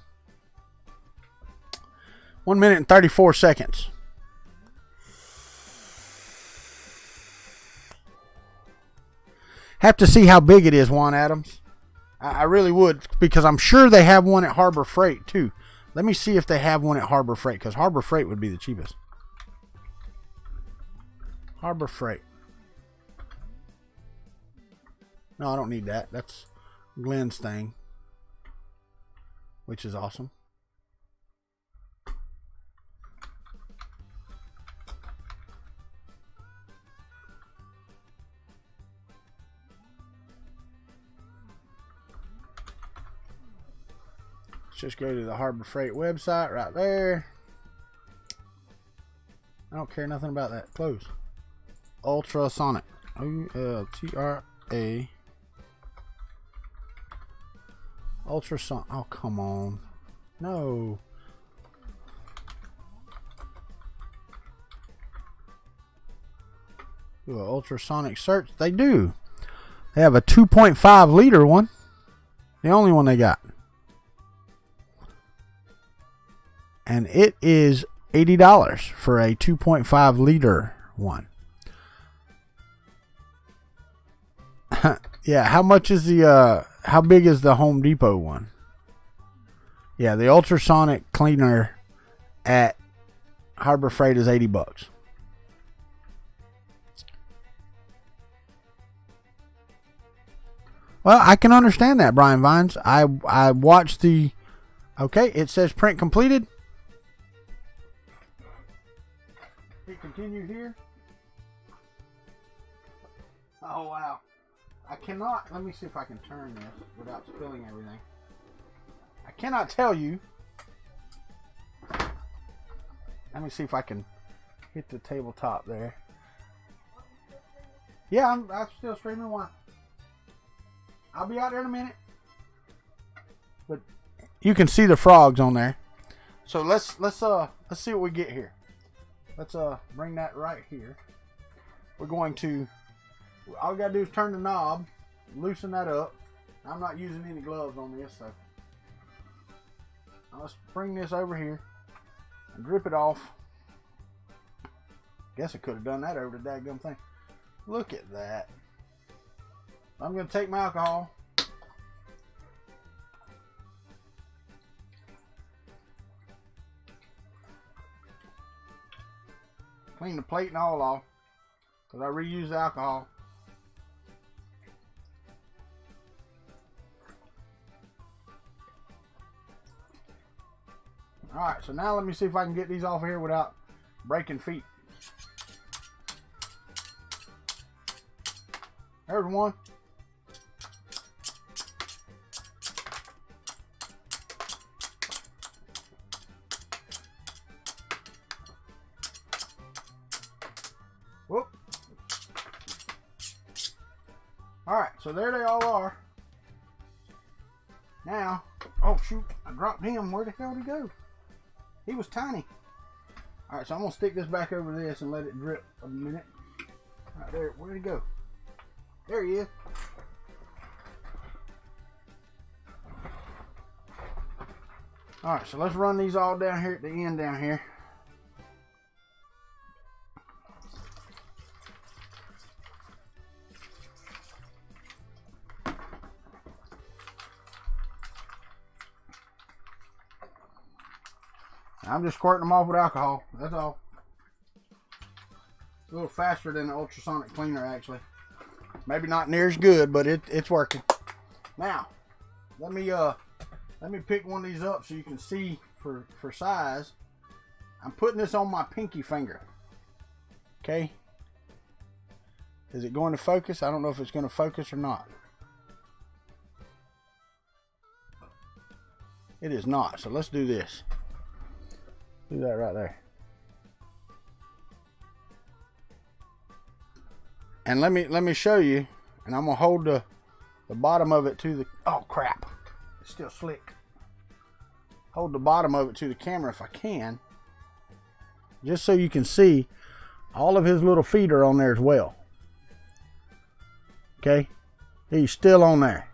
1 minute and 34 seconds. Have to see how big it is, Juan Adams. I really would, because I'm sure they have one at Harbor Freight too. Let me see if they have one at Harbor Freight, because Harbor Freight would be the cheapest. Harbor Freight. No, I don't need that. That's Glenn's thing, which is awesome. Let's just go to the Harbor Freight website right there. I don't care nothing about that. Close. Ultrasonic. O-L-T-R-A. Ultrasonic. Oh, come on. No. Do an ultrasonic search. They do. They have a 2.5 liter one. The only one they got. And it is $80 for a 2.5 liter one. Yeah, how much is the how big is the Home Depot one? Yeah, the ultrasonic cleaner at Harbor Freight is $80. Well, I can understand that, Brian Vines. I watched the... Okay, it says print completed. Hit continue here. Oh, wow. I cannot... Let me see if I can turn this without spilling everything. I cannot tell you. Let me see if I can hit the tabletop there. Yeah, I'm still streaming one. I'll be out there in a minute. But you can see the frogs on there. So let's see what we get here. Let's bring that right here. We're going to... All we gotta do is turn the knob, loosen that up. I'm not using any gloves on this, so now let's bring this over here and drip it off. Guess I could have done that over the dadgum thing. Look at that. I'm gonna take my alcohol. Clean the plate and all off, because I reuse the alcohol. Alright, so now let me see if I can get these off here without breaking feet. There's one. Whoop. Alright, so there they all are. Now, oh shoot, I dropped him. Where the hell did he go? He was tiny. Alright, so I'm going to stick this back over this and let it drip a minute. Right there, where'd he go? There he is. Alright, so let's run these all down here at the end down here. I'm just squirting them off with alcohol. That's all. A little faster than the ultrasonic cleaner, actually. Maybe not near as good, but it's working. Now, let me pick one of these up so you can see for size. I'm putting this on my pinky finger. Okay. Is it going to focus? I don't know if it's going to focus or not. It is not. So let's do this. Do that right there. And let me show you, and I'm gonna hold the bottom of it to the, oh crap, it's still slick. Hold the bottom of it to the camera if I can, just so you can see all of his little feet are on there as well. Okay, he's still on there.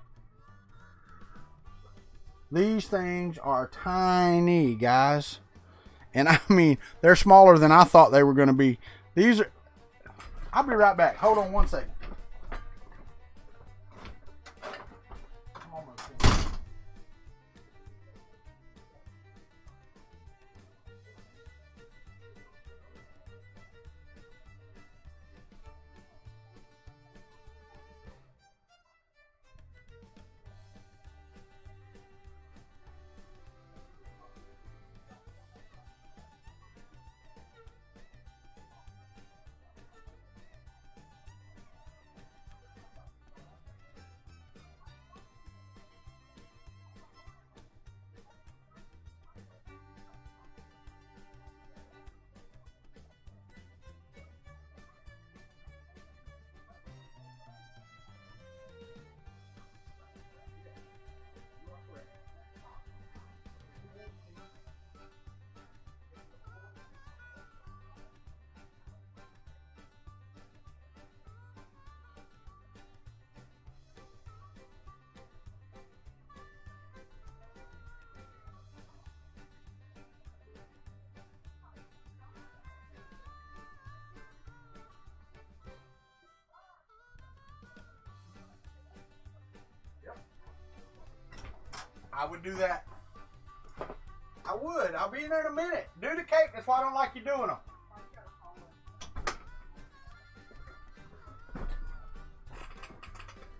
These things are tiny, guys. And I mean, they're smaller than I thought they were going to be. These are... I'll be right back. Hold on one second. I would do that. I would. I'll be in there in a minute. Do the cake. That's why I don't like you doing them.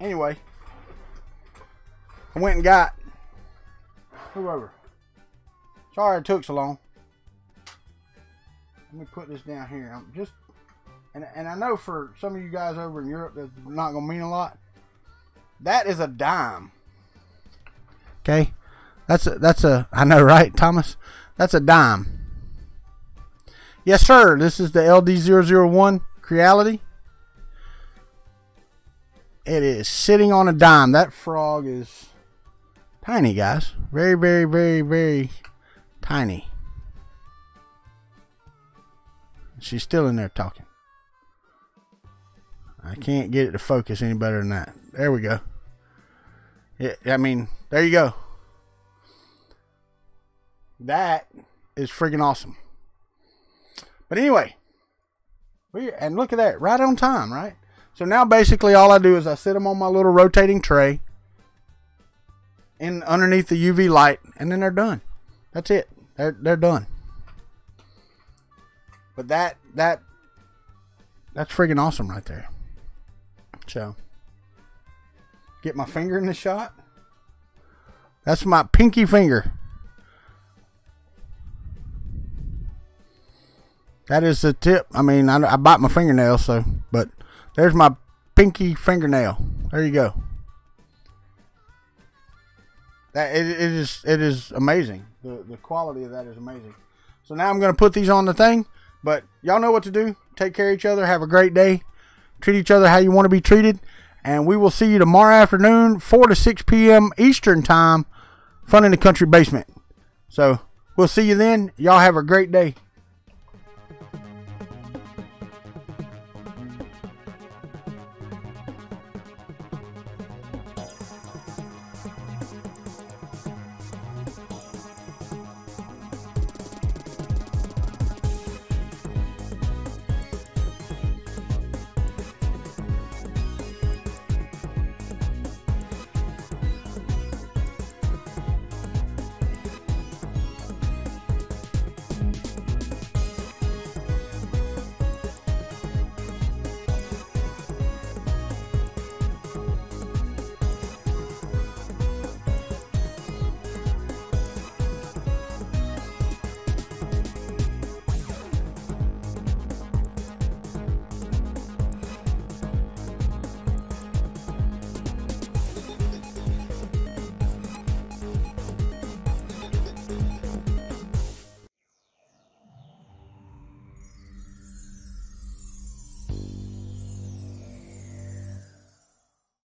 Anyway, I went and got whoever. Sorry it took so long. Let me put this down here. I'm just, and I know for some of you guys over in Europe that's not gonna mean a lot. That is a dime. Okay, that's a. I know, right, Thomas? That's a dime. Yes, sir. This is the LD-001 Creality. It is sitting on a dime. That frog is tiny, guys. Very, very, very, very tiny. She's still in there talking. I can't get it to focus any better than that. There we go. I mean, there you go. That is freaking awesome. But anyway, and look at that, right on time, right? So now basically all I do is I sit them on my little rotating tray in underneath the UV light, and then they're done. That's it. They're done. But that's freaking awesome right there. So, get my finger in the shot. That's my pinky finger. That is the tip. I mean, I bite my fingernail, so, but there's my pinky fingernail. There you go. That it is amazing. The quality of that is amazing. So now I'm going to put these on the thing, but y'all know what to do. Take care of each other. Have a great day. Treat each other how you want to be treated. And we will see you tomorrow afternoon, 4 to 6 p.m. Eastern Time, Fun in the Country Basement. So we'll see you then. Y'all have a great day.